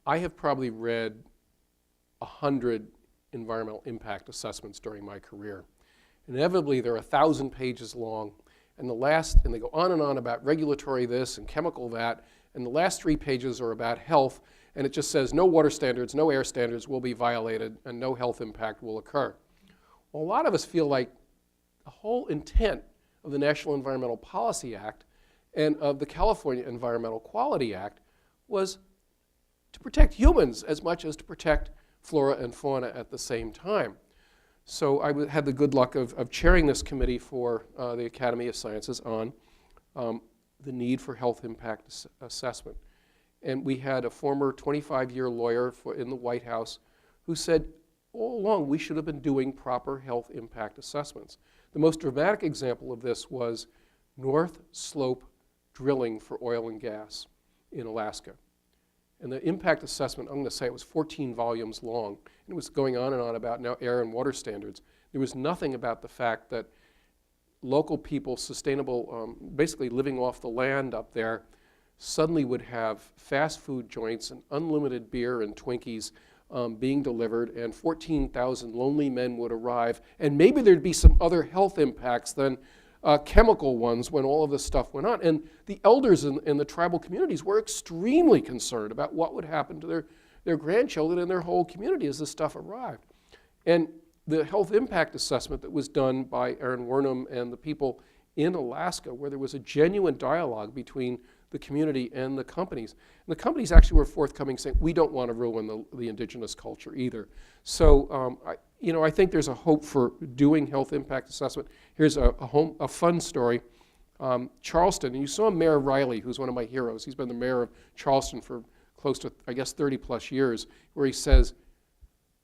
have probably read 100 environmental impact assessments during my career. Inevitably, they're 1,000 pages long, and they go on and on about regulatory this and chemical that, and the last 3 pages are about health, and it just says no water standards, no air standards will be violated, and no health impact will occur. Well, a lot of us feel like the whole intent of the National Environmental Policy Act and of the California Environmental Quality Act was to protect humans as much as to protect flora and fauna at the same time. So I had the good luck of chairing this committee for the Academy of Sciences on the need for health impact assessment. And we had a former 25-year lawyer in the White House who said all along we should have been doing proper health impact assessments. The most dramatic example of this was North Slope drilling for oil and gas in Alaska. And the impact assessment, I'm going to say it was 14 volumes long, and it was going on and on about now air and water standards. There was nothing about the fact that local people, sustainable, basically living off the land up there, suddenly would have fast food joints and unlimited beer and Twinkies being delivered, and 14,000 lonely men would arrive, and maybe there'd be some other health impacts than chemical ones when all of this stuff went on. And the elders in the tribal communities were extremely concerned about what would happen to their grandchildren and their whole community as this stuff arrived. And the health impact assessment that was done by Aaron Wernham and the people in Alaska, where there was a genuine dialogue between the community and the companies. And the companies actually were forthcoming saying, we don't want to ruin the indigenous culture either. So I think there's a hope for doing health impact assessment. Here's a fun story. Charleston, and you saw Mayor Riley, who's one of my heroes. He's been the mayor of Charleston for close to, I guess, 30 plus years, where he says,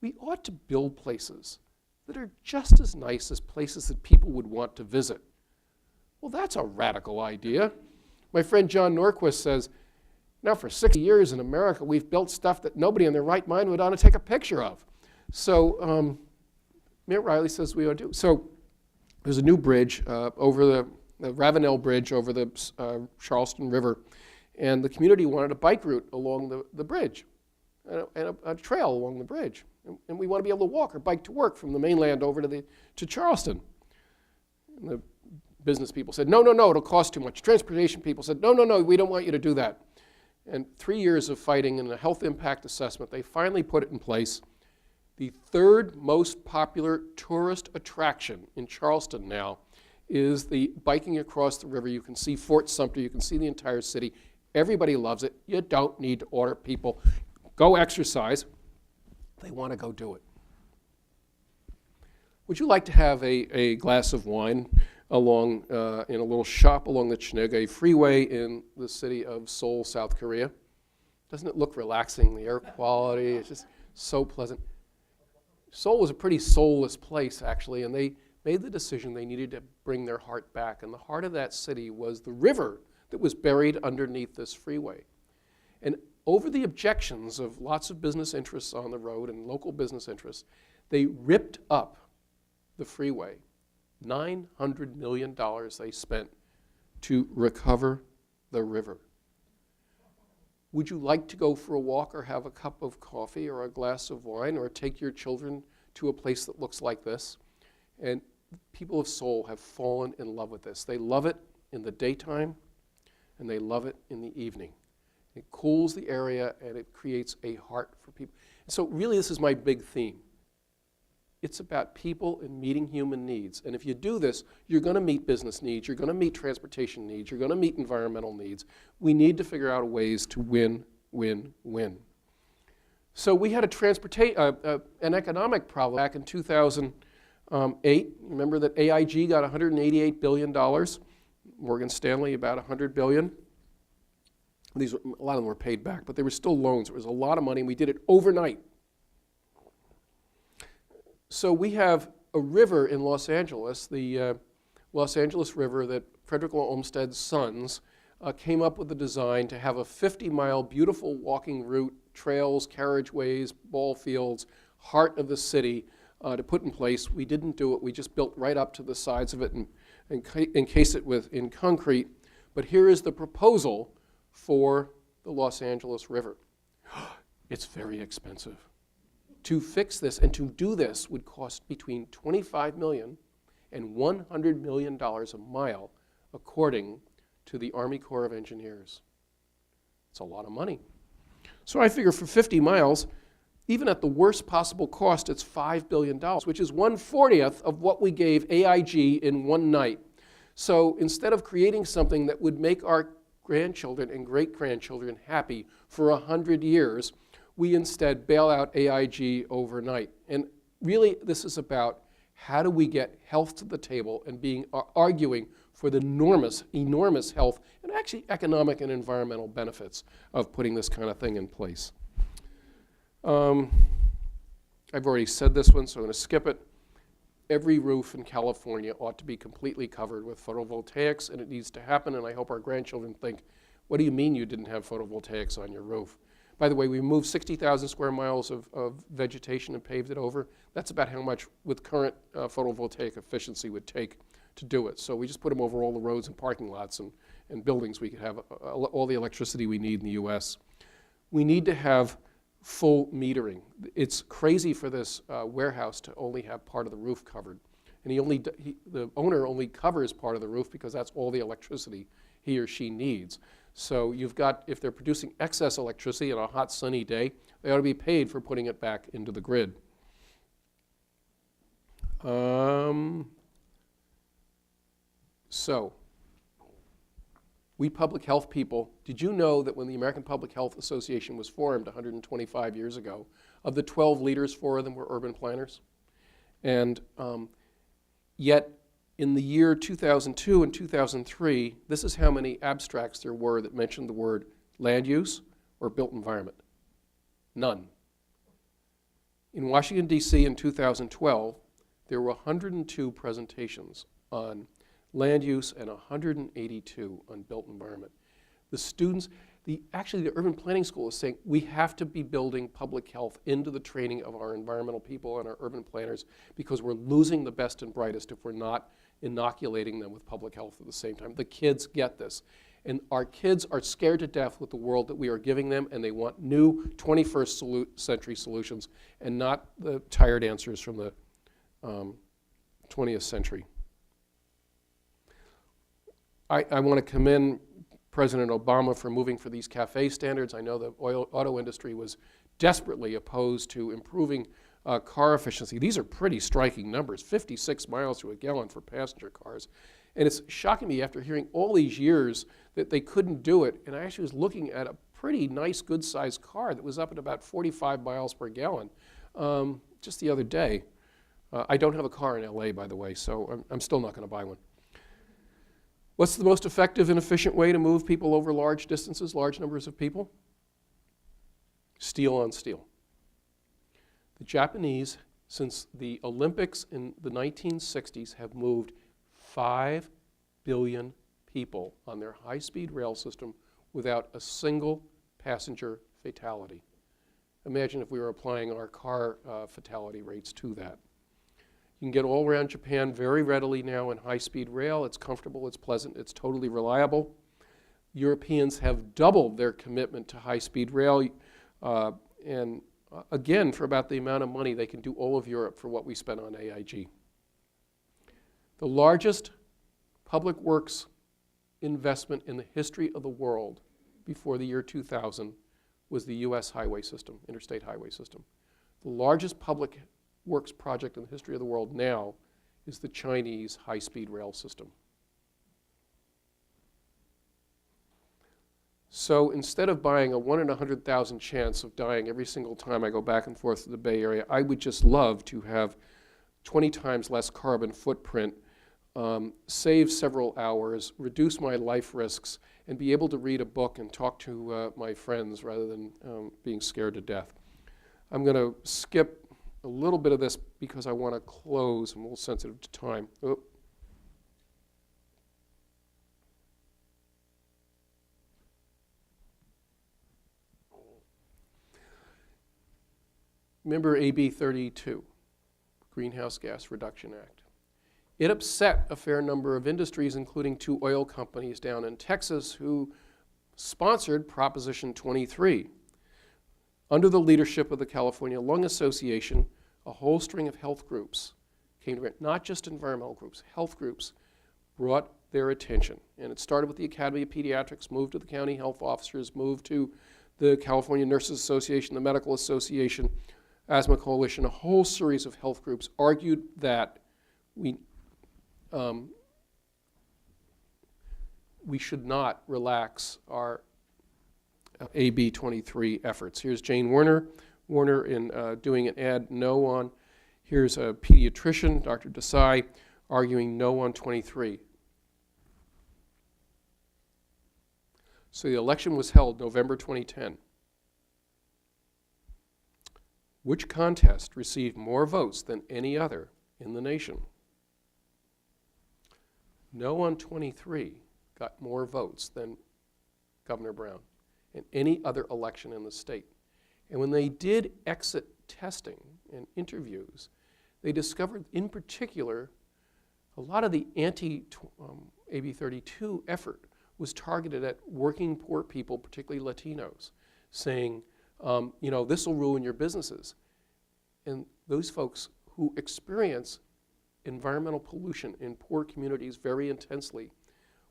we ought to build places that are just as nice as places that people would want to visit. Well, that's a radical idea. My friend John Norquist says, now for 60 years in America, we've built stuff that nobody in their right mind would want to take a picture of. So Mayor Riley says we ought to do. So there's a new bridge over the Ravenel Bridge over the Charleston River, and the community wanted a bike route along the bridge and a trail along the bridge. And we want to be able to walk or bike to work from the mainland over to Charleston. And the business people said, no, it'll cost too much. Transportation people said, no, we don't want you to do that. And 3 years of fighting and a health impact assessment, they finally put it in place. The third most popular tourist attraction in Charleston now is the biking across the river. You can see Fort Sumter, you can see the entire city. Everybody loves it. You don't need to order people. Go exercise. They want to go do it. Would you like to have a glass of wine along in a little shop along the Chinugay Freeway in the city of Seoul, South Korea? Doesn't it look relaxing? The air quality is just so pleasant. Seoul was a pretty soulless place, actually, and they made the decision they needed to bring their heart back. And the heart of that city was the river that was buried underneath this freeway. And over the objections of lots of business interests on the road and local business interests, they ripped up the freeway. $900 million they spent to recover the river. Would you like to go for a walk or have a cup of coffee or a glass of wine or take your children to a place that looks like this? And people of Seoul have fallen in love with this. They love it in the daytime and they love it in the evening. It cools the area and it creates a heart for people. So really this is my big theme. It's about people and meeting human needs. And if you do this, you're going to meet business needs, you're going to meet transportation needs, you're going to meet environmental needs. We need to figure out ways to win, win, win. So we had an economic problem back in 2008. Remember that AIG got $188 billion, Morgan Stanley about $100 billion. A lot of them were paid back, but they were still loans. It was a lot of money, and we did it overnight. So we have a river in Los Angeles, the Los Angeles River, that Frederick Law Olmsted's sons came up with the design to have a 50-mile beautiful walking route, trails, carriageways, ball fields, heart of the city to put in place. We didn't do it. We just built right up to the sides of it and encased it in concrete. But here is the proposal for the Los Angeles River. It's very expensive. To fix this and to do this would cost between $25 million and $100 million a mile, according to the Army Corps of Engineers. It's a lot of money. So I figure for 50 miles, even at the worst possible cost, it's $5 billion, which is 1/40th of what we gave AIG in one night. So instead of creating something that would make our grandchildren and great-grandchildren happy for 100 years, we instead bail out AIG overnight. And really, this is about how do we get health to the table and arguing for the enormous health and actually economic and environmental benefits of putting this kind of thing in place. I've already said this one, so I'm going to skip it. Every roof in California ought to be completely covered with photovoltaics, and it needs to happen, and I hope our grandchildren think, what do you mean you didn't have photovoltaics on your roof? By the way, we moved 60,000 square miles of vegetation and paved it over. That's about how much with current photovoltaic efficiency would take to do it. So we just put them over all the roads and parking lots and buildings. We could have all the electricity we need in the US. We need to have full metering. It's crazy for this warehouse to only have part of the roof covered. And the owner only covers part of the roof because that's all the electricity he or she needs. So you've got, if they're producing excess electricity on a hot sunny day, they ought to be paid for putting it back into the grid. So, we public health people, did you know that when the American Public Health Association was formed 125 years ago, of the 12 leaders, 4 of them were urban planners? And yet, in the year 2002 and 2003, this is how many abstracts there were that mentioned the word land use or built environment. None. In Washington, D.C. in 2012, there were 102 presentations on land use and 182 on built environment. The students, actually the urban planning school is saying we have to be building public health into the training of our environmental people and our urban planners because we're losing the best and brightest if we're not inoculating them with public health at the same time. The kids get this. And our kids are scared to death with the world that we are giving them, and they want new 21st century solutions and not the tired answers from the 20th century. I want to commend President Obama for moving for these CAFE standards. I know the auto industry was desperately opposed to improving car efficiency. These are pretty striking numbers, 56 miles to a gallon for passenger cars. And it's shocking me after hearing all these years that they couldn't do it. And I actually was looking at a pretty nice, good-sized car that was up at about 45 miles per gallon just the other day. I don't have a car in LA, by the way, so I'm still not going to buy one. What's the most effective and efficient way to move people over large distances, large numbers of people? Steel on steel. The Japanese, since the Olympics in the 1960s, have moved 5 billion people on their high-speed rail system without a single passenger fatality. Imagine if we were applying our car fatality rates to that. You can get all around Japan very readily now in high-speed rail. It's comfortable, it's pleasant, it's totally reliable. Europeans have doubled their commitment to high-speed rail, and again, for about the amount of money they can do all of Europe for what we spent on AIG. The largest public works investment in the history of the world before the year 2000 was the US highway system, interstate highway system. The largest public works project in the history of the world now is the Chinese high-speed rail system. So instead of buying a 1 in 100,000 chance of dying every single time I go back and forth to the Bay Area, I would just love to have 20 times less carbon footprint, save several hours, reduce my life risks, and be able to read a book and talk to my friends rather than being scared to death. I'm going to skip a little bit of this because I want to close. I'm a little sensitive to time. Oh. Remember AB 32, Greenhouse Gas Reduction Act. It upset a fair number of industries, including 2 oil companies down in Texas who sponsored Proposition 23. Under the leadership of the California Lung Association, a whole string of health groups came to it, not just environmental groups, health groups brought their attention. And it started with the Academy of Pediatrics, moved to the county health officers, moved to the California Nurses Association, the Medical Association, Asthma Coalition. A whole series of health groups argued that we should not relax our AB 23 efforts. Here's Jane Werner in doing an ad no on. Here's a pediatrician, Dr. Desai, arguing no on 23. So the election was held November 2010. Which contest received more votes than any other in the nation? No on 23 got more votes than Governor Brown in any other election in the state. And when they did exit testing and interviews, they discovered in particular a lot of the anti-AB 32 effort was targeted at working poor people, particularly Latinos, saying, you know, this will ruin your businesses. And those folks who experience environmental pollution in poor communities very intensely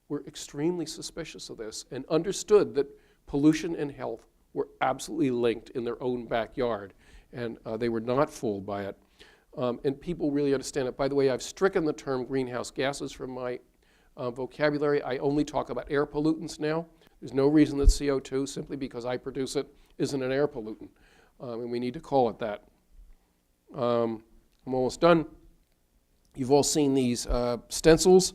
were extremely suspicious of this and understood that pollution and health were absolutely linked in their own backyard, and they were not fooled by it. And people really understand it. By the way, I've stricken the term greenhouse gases from my vocabulary. I only talk about air pollutants now. There's no reason that CO2, simply because I produce it, isn't an air pollutant, and we need to call it that. I'm almost done. You've all seen these stencils.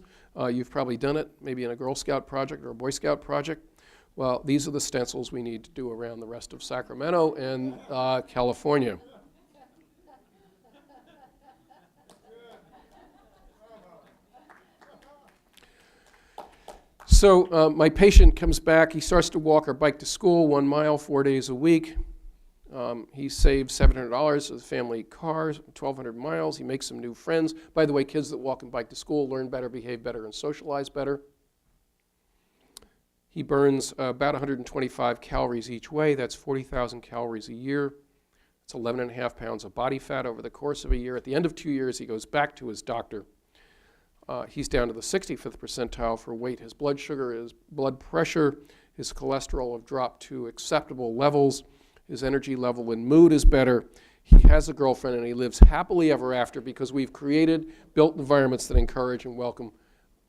You've probably done it, maybe in a Girl Scout project or a Boy Scout project. Well, these are the stencils we need to do around the rest of Sacramento and California. So my patient comes back. He starts to walk or bike to school 1 mile, 4 days a week. He saves $700 for the family car, 1,200 miles. He makes some new friends. By the way, kids that walk and bike to school learn better, behave better, and socialize better. He burns about 125 calories each way. That's 40,000 calories a year. It's 11.5 pounds of body fat over the course of a year. At the end of 2 years, he goes back to his doctor. He's down to the 65th percentile for weight. His blood sugar, his blood pressure, his cholesterol have dropped to acceptable levels. His energy level and mood is better. He has a girlfriend, and he lives happily ever after because we've built environments that encourage and welcome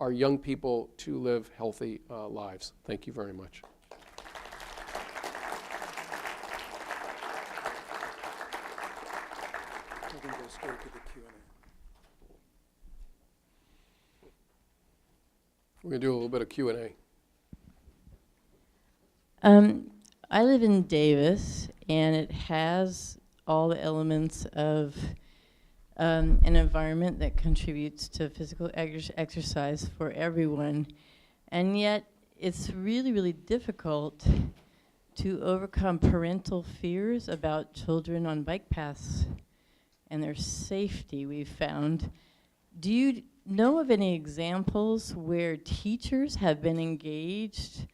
our young people to live healthy lives. Thank you very much. We can go straight to the Q&A. We're going to do a little bit of Q&A. I live in Davis, and it has all the elements of an environment that contributes to physical exercise for everyone. And yet, it's really, really difficult to overcome parental fears about children on bike paths and their safety, we've found. Do you know of any examples where teachers have been engaged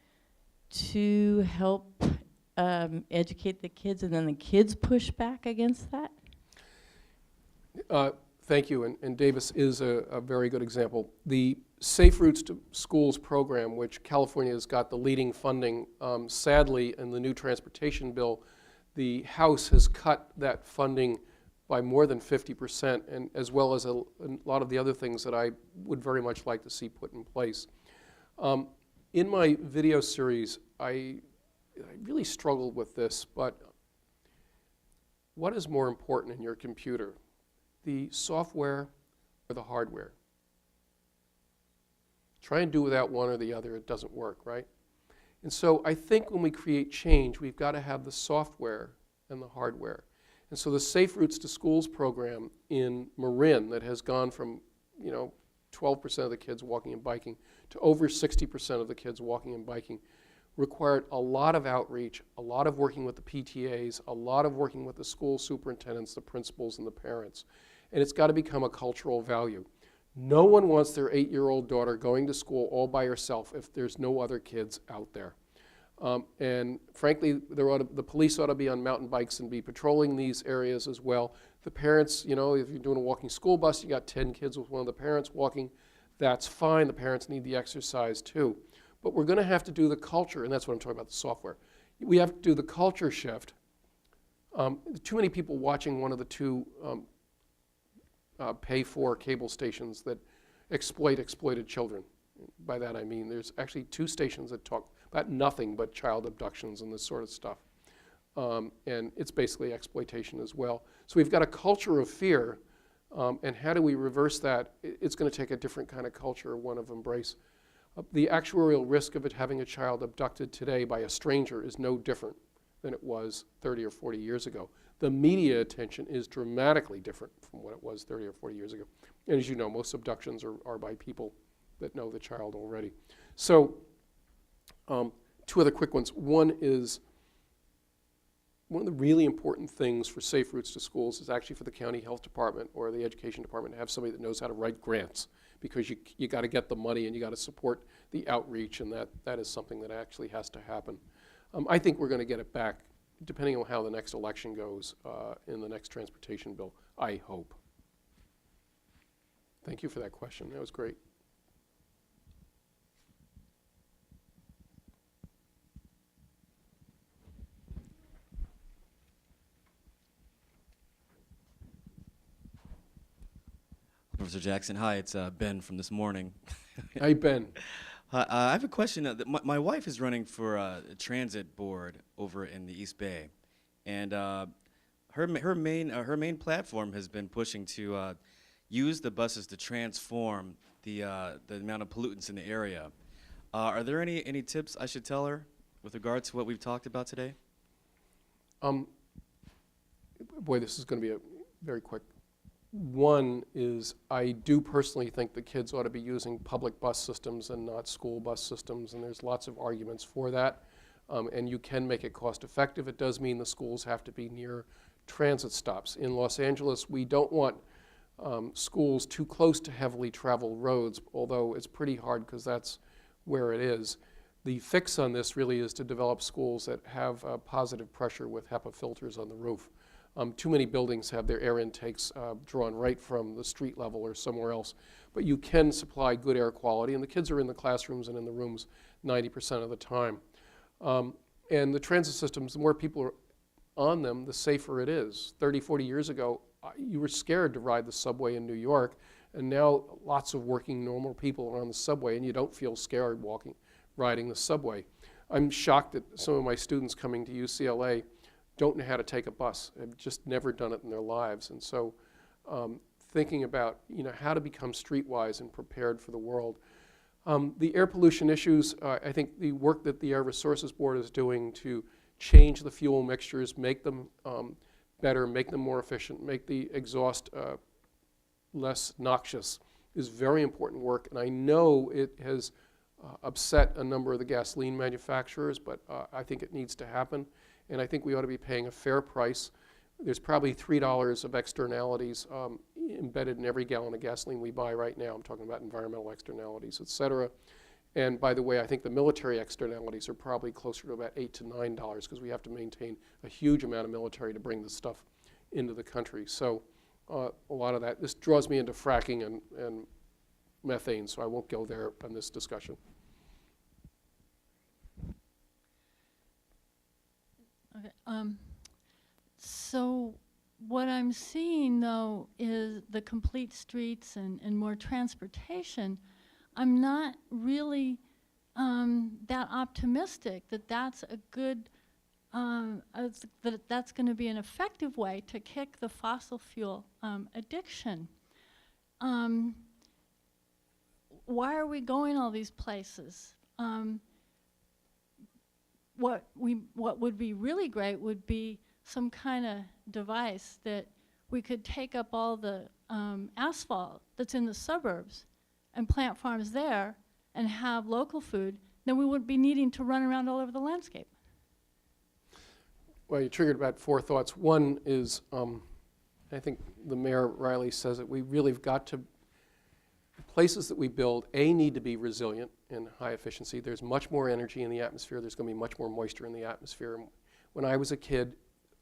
to help educate the kids, and then the kids push back against that? Thank you, and Davis is a very good example. The Safe Routes to Schools program, which California has got the leading funding, sadly, in the new transportation bill, the House has cut that funding by more than 50%, and as well as a lot of the other things that I would very much like to see put in place. In my video series, I really struggled with this, but what is more important in your computer, the software or the hardware? Try and do without one or the other, it doesn't work, right? And so I think when we create change, we've got to have the software and the hardware. And so the Safe Routes to Schools program in Marin that has gone from, 12% of the kids walking and biking to over 60% of the kids walking and biking required a lot of outreach, a lot of working with the PTAs, a lot of working with the school superintendents, the principals, and the parents. And it's got to become a cultural value. No one wants their 8-year-old daughter going to school all by herself if there's no other kids out there. And frankly, the police ought to be on mountain bikes and be patrolling these areas as well. The parents, you know, if you're doing a walking school bus, you got 10 kids with one of the parents walking, that's fine. The parents need the exercise too. But we're going to have to do the culture, and that's what I'm talking about, the software. We have to do the culture shift. Too many people watching one of the two pay-for cable stations that exploited children. By that I mean there's actually 2 stations that talk about nothing but child abductions and this sort of stuff. And it's basically exploitation as well. So we've got a culture of fear, and how do we reverse that? It's going to take a different kind of culture, one of embrace. The actuarial risk of it having a child abducted today by a stranger is no different than it was 30 or 40 years ago. The media attention is dramatically different from what it was 30 or 40 years ago. And as you know, most abductions are by people that know the child already. So 2 other quick ones. One is, one of the really important things for safe routes to schools is actually for the county health department or the education department to have somebody that knows how to write grants, because you got to get the money and you got to support the outreach, and that is something that actually has to happen. I think we're going to get it back, depending on how the next election goes in the next transportation bill, I hope. Thank you for that question. That was great. Professor Jackson, hi, it's Ben from this morning. Hi, Ben. I have a question. My wife is running for a transit board over in the East Bay, and her main platform has been pushing to use the buses to transform the amount of pollutants in the area. Are there any tips I should tell her with regard to what we've talked about today? Boy, this is going to be a very quick. One is, I do personally think the kids ought to be using public bus systems and not school bus systems, and there's lots of arguments for that. And you can make it cost effective. It does mean the schools have to be near transit stops. In Los Angeles, we don't want schools too close to heavily traveled roads, although it's pretty hard because that's where it is. The fix on this really is to develop schools that have positive pressure with HEPA filters on the roof. Too many buildings have their air intakes drawn right from the street level or somewhere else. But you can supply good air quality, and the kids are in the classrooms and in the rooms 90% of the time. And the transit systems, the more people are on them, the safer it is. 30, 40 years ago, you were scared to ride the subway in New York, and now lots of working normal people are on the subway, and you don't feel scared riding the subway. I'm shocked that some of my students coming to UCLA don't know how to take a bus, have just never done it in their lives. And so thinking about how to become streetwise and prepared for the world. The air pollution issues, I think the work that the Air Resources Board is doing to change the fuel mixtures, make them better, make them more efficient, make the exhaust less noxious is very important work. And I know it has upset a number of the gasoline manufacturers, but I think it needs to happen. And I think we ought to be paying a fair price. There's probably $3 of externalities embedded in every gallon of gasoline we buy right now. I'm talking about environmental externalities, et cetera. And by the way, I think the military externalities are probably closer to about $8 to $9 because we have to maintain a huge amount of military to bring this stuff into the country. So a lot of that, this draws me into fracking and methane, so I won't go there on this discussion. Okay. So what I'm seeing, though, is the complete streets and more transportation. I'm not really that optimistic that that's a good, that that's going to be an effective way to kick the fossil fuel addiction. Why are we going all these places? What would be really great would be some kind of device that we could take up all the asphalt that's in the suburbs and plant farms there and have local food. Then we wouldn't be needing to run around all over the landscape. Well, you triggered about 4 thoughts. One is, I think the Mayor Riley says that we really have got to places that we build, A, need to be resilient and high efficiency. There's much more energy in the atmosphere. There's going to be much more moisture in the atmosphere. And when I was a kid,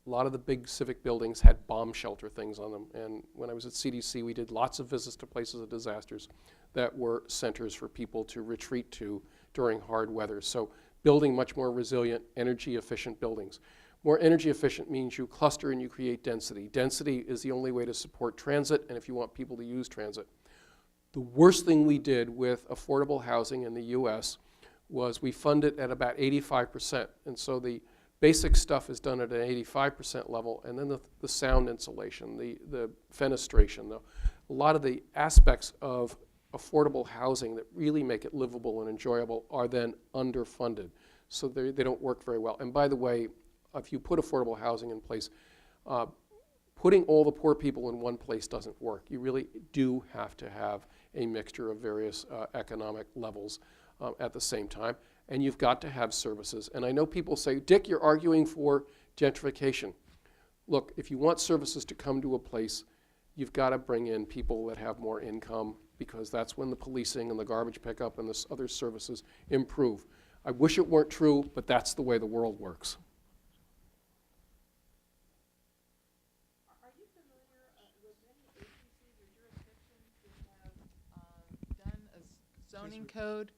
a lot of the big civic buildings had bomb shelter things on them. And when I was at CDC, we did lots of visits to places of disasters that were centers for people to retreat to during hard weather. So building much more resilient, energy efficient buildings. More energy efficient means you cluster and you create density. Density is the only way to support transit, and if you want people to use transit. The worst thing we did with affordable housing in the US was we fund it at about 85%. And so the basic stuff is done at an 85% level, and then the sound insulation, the fenestration, a lot of the aspects of affordable housing that really make it livable and enjoyable are then underfunded. So they don't work very well. And by the way, if you put affordable housing in place, putting all the poor people in one place doesn't work. You really do have to have a mixture of various economic levels at the same time. And you've got to have services. And I know people say, Dick, you're arguing for gentrification. Look, if you want services to come to a place, you've got to bring in people that have more income, because that's when the policing and the garbage pickup and the other services improve. I wish it weren't true, but that's the way the world works. Are you familiar with any agencies or jurisdictions that have done a zoning code?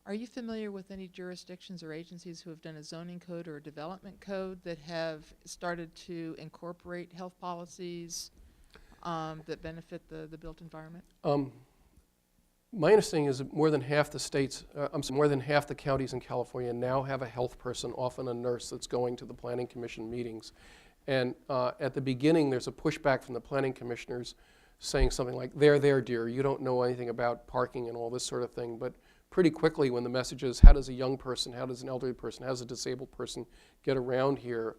Are you familiar with any jurisdictions or agencies who have done a zoning code or a development code that have started to incorporate health policies that benefit the built environment? My understanding is that more than half the states, more than half the counties in California now have a health person, often a nurse, that's going to the planning commission meetings. And at the beginning, there's a pushback from the planning commissioners saying something like, there, dear, you don't know anything about parking and all this sort of thing. But pretty quickly, when the message is, how does a young person, how does an elderly person, how does a disabled person get around here,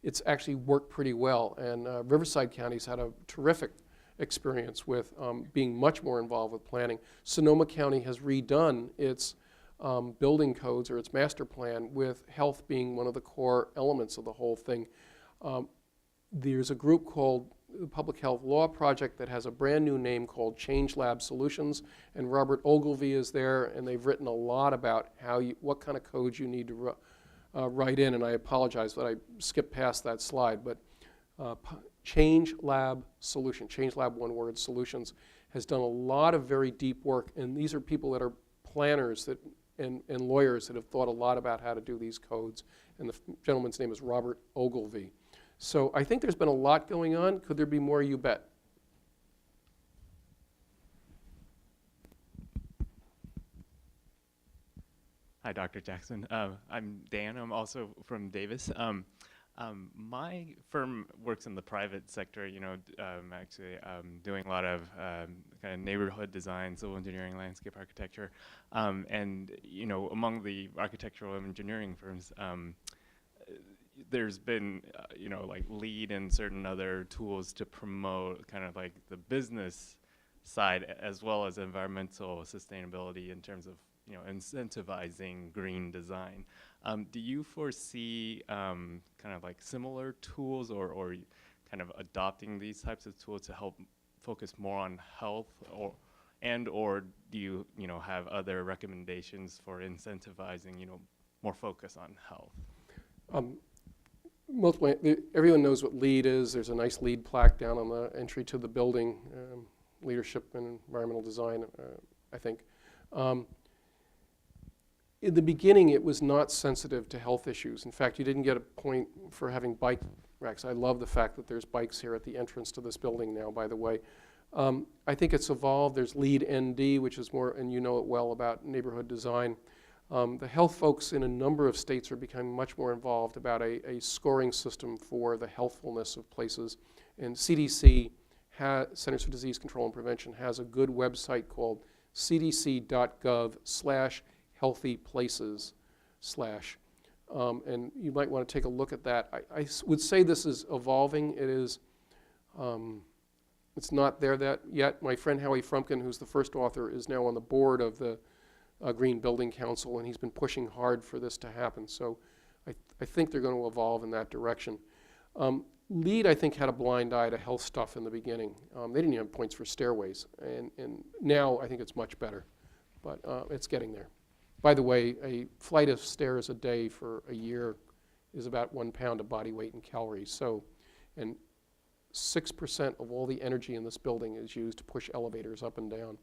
it's actually worked pretty well. And Riverside County's had a terrific experience with being much more involved with planning. Sonoma County has redone its building codes or its master plan with health being one of the core elements of the whole thing. There's a group called the Public Health Law Project that has a brand new name called Change Lab Solutions, and Robert Ogilvie is there, and they've written a lot about what kind of codes you need to write in, and I apologize that I skipped past that slide, but Change Lab Solution, Change Lab one word solutions, has done a lot of very deep work, and these are people that are planners and lawyers that have thought a lot about how to do these codes, and the gentleman's name is Robert Ogilvie. So I think there's been a lot going on. Could there be more? You bet. Hi, Dr. Jackson. I'm Dan. I'm also from Davis. My firm works in the private sector, actually doing a lot of kind of neighborhood design, civil engineering, landscape architecture. And, among the architectural and engineering firms, there's been, like LEED and certain other tools to promote kind of like the business side as well as environmental sustainability in terms of, incentivizing green design. Do you foresee kind of like similar tools or kind of adopting these types of tools to help focus more on health or do you, have other recommendations for incentivizing, more focus on health? Everyone knows what LEED is. There's a nice LEED plaque down on the entry to the building, leadership in environmental design, I think. In the beginning, it was not sensitive to health issues. In fact, you didn't get a point for having bike racks. I love the fact that there's bikes here at the entrance to this building now, by the way. I think it's evolved. There's LEED ND, which is more, and you know it well, about neighborhood design. The health folks in a number of states are becoming much more involved about a scoring system for the healthfulness of places. And CDC, Centers for Disease Control and Prevention, has a good website called cdc.gov/healthyplaces/ and you might want to take a look at that. I would say this is evolving. It is, it's not there yet. My friend Howie Frumkin, who's the first author, is now on the board of the Green Building Council, and he's been pushing hard for this to happen. So I think they're going to evolve in that direction. LEED, I think, had a blind eye to health stuff in the beginning. They didn't even have points for stairways, and now I think it's much better, but it's getting there. By the way, a flight of stairs a day for a year is about 1 pound of body weight in calories. So, and 6% of all the energy in this building is used to push elevators up and down.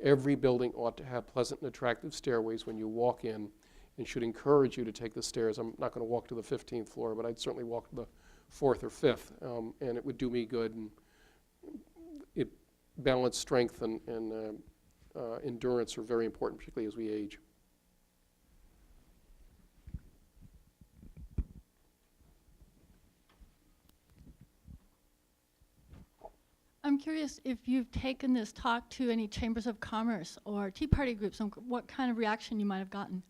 Every building ought to have pleasant and attractive stairways when you walk in, and should encourage you to take the stairs. I'm not going to walk to the 15th floor, but I'd certainly walk to the 4th or 5th, and it would do me good. And it balance, strength, and endurance are very important, particularly as we age. I'm curious if you've taken this talk to any chambers of commerce or Tea Party groups, and what kind of reaction you might have gotten.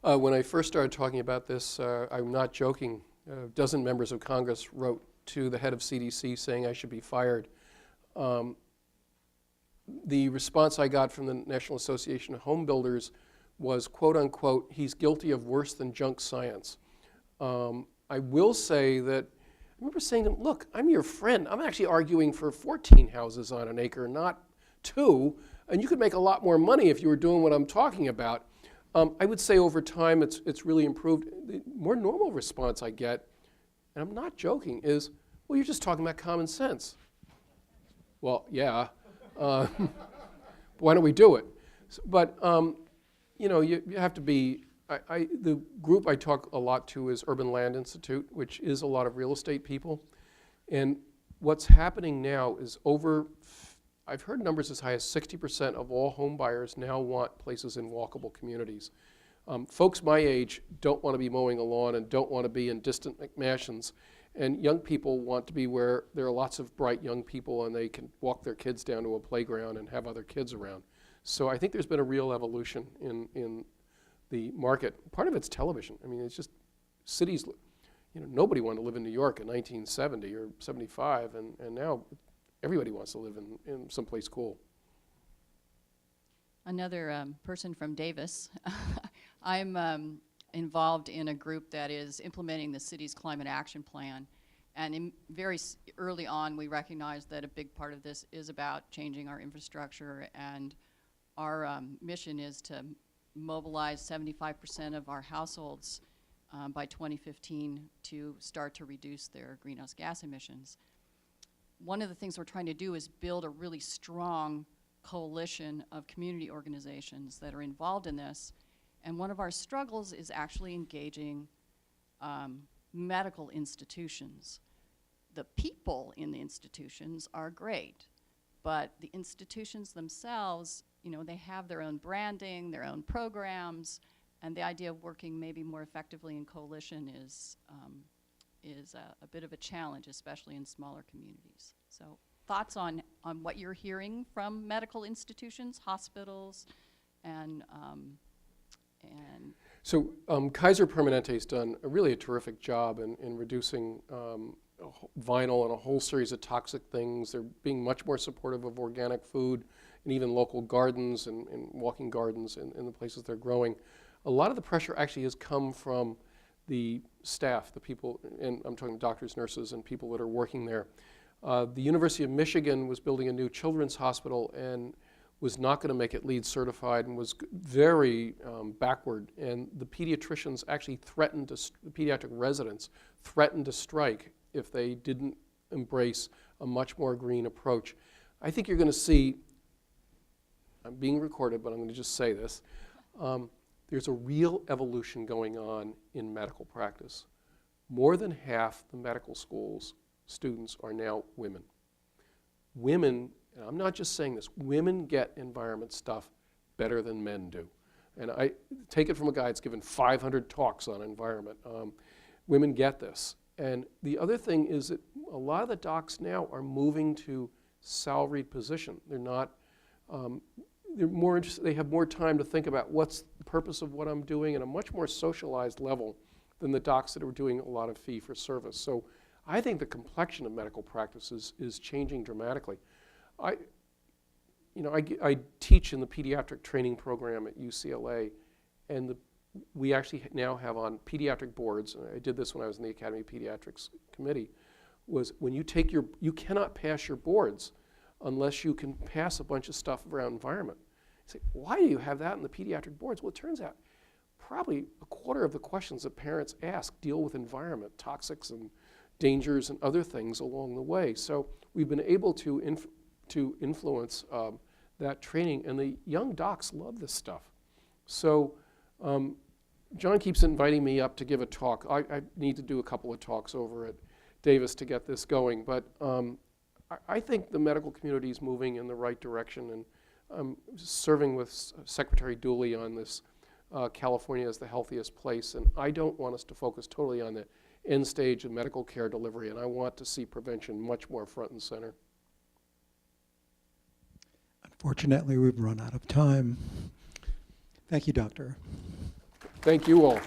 When I first started talking about this, I'm not joking, a dozen members of Congress wrote to the head of CDC saying I should be fired. The response I got from the National Association of Home Builders was, quote unquote, he's guilty of worse than junk science. I will say that I remember saying to them, look, I'm your friend. I'm actually arguing for 14 houses on an acre, not 2, and you could make a lot more money if you were doing what I'm talking about. I would say over time it's really improved. The more normal response I get, and I'm not joking, is, well, you're just talking about common sense. Well, yeah. Why don't we do it? But, you know, you have to be, the group I talk a lot to is Urban Land Institute, which is a lot of real estate people. And what's happening now is I've heard numbers as high as 60% of all home buyers now want places in walkable communities. Folks my age don't want to be mowing a lawn and don't want to be in distant McMansions. And young people want to be where there are lots of bright young people and they can walk their kids down to a playground and have other kids around. So I think there's been a real evolution in the market. Part of it's television. I mean, it's just cities, you know, nobody wanted to live in New York in 1970 or 75, and now everybody wants to live in someplace cool. Another person from Davis. I'm involved in a group that is implementing the city's climate action plan. And very early on, we recognized that a big part of this is about changing our infrastructure. And our mission is to mobilize 75% of our households by 2015 to start to reduce their greenhouse gas emissions. One of the things we're trying to do is build a really strong coalition of community organizations that are involved in this. And one of our struggles is actually engaging medical institutions. The people in the institutions are great, but the institutions themselves, you know, they have their own branding, their own programs, and the idea of working maybe more effectively in coalition is a bit of a challenge, especially in smaller communities. So thoughts on what you're hearing from medical institutions, hospitals, and so Kaiser Permanente's done really a terrific job in reducing vinyl and a whole series of toxic things. They're being much more supportive of organic food and even local gardens and walking gardens in the places they're growing. A lot of the pressure actually has come from the staff, the people, and I'm talking doctors, nurses, and people that are working there. The University of Michigan was building a new children's hospital and was not going to make it LEED certified and was very backward. And the pediatricians actually threatened to, the pediatric residents threatened to strike if they didn't embrace a much more green approach. I think you're going to see, I'm being recorded, but I'm going to just say this, there's a real evolution going on in medical practice. More than half the medical schools students are now women. Women, and I'm not just saying this, women get environment stuff better than men do. And I take it from a guy that's given 500 talks on environment. Women get this. And the other thing is that a lot of the docs now are moving to salaried position. They're not, they're more interested, they have more time to think about what's the purpose of what I'm doing at a much more socialized level than the docs that are doing a lot of fee for service. So I think the complexion of medical practice is changing dramatically. I teach in the pediatric training program at UCLA, and we actually now have on pediatric boards, and I did this when I was in the Academy of Pediatrics committee, was when you cannot pass your boards unless you can pass a bunch of stuff around environment. You say, why do you have that in the pediatric boards? Well, it turns out probably a quarter of the questions that parents ask deal with environment, toxics and dangers and other things along the way. So we've been able to influence that training, and the young docs love this stuff. So John keeps inviting me up to give a talk. I need to do a couple of talks over at Davis to get this going, but I think the medical community is moving in the right direction, and I'm serving with Secretary Dooley on this California as the healthiest place, and I don't want us to focus totally on the end stage of medical care delivery, and I want to see prevention much more front and center. Unfortunately, we've run out of time. Thank you, Doctor. Thank you all.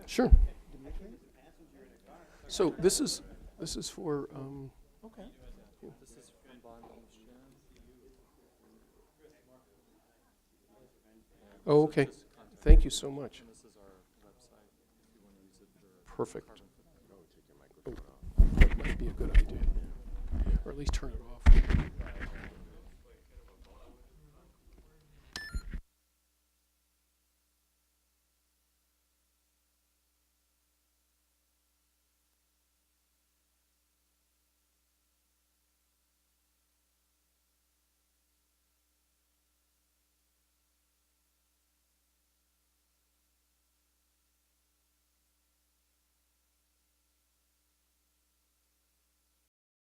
Sure. So this is for okay. Yeah. This is from Bonding's Gym. Oh, okay. Thank you so much. This is our website if you want to use it for perfect. Oh, that might be a good idea, or at least turn it off.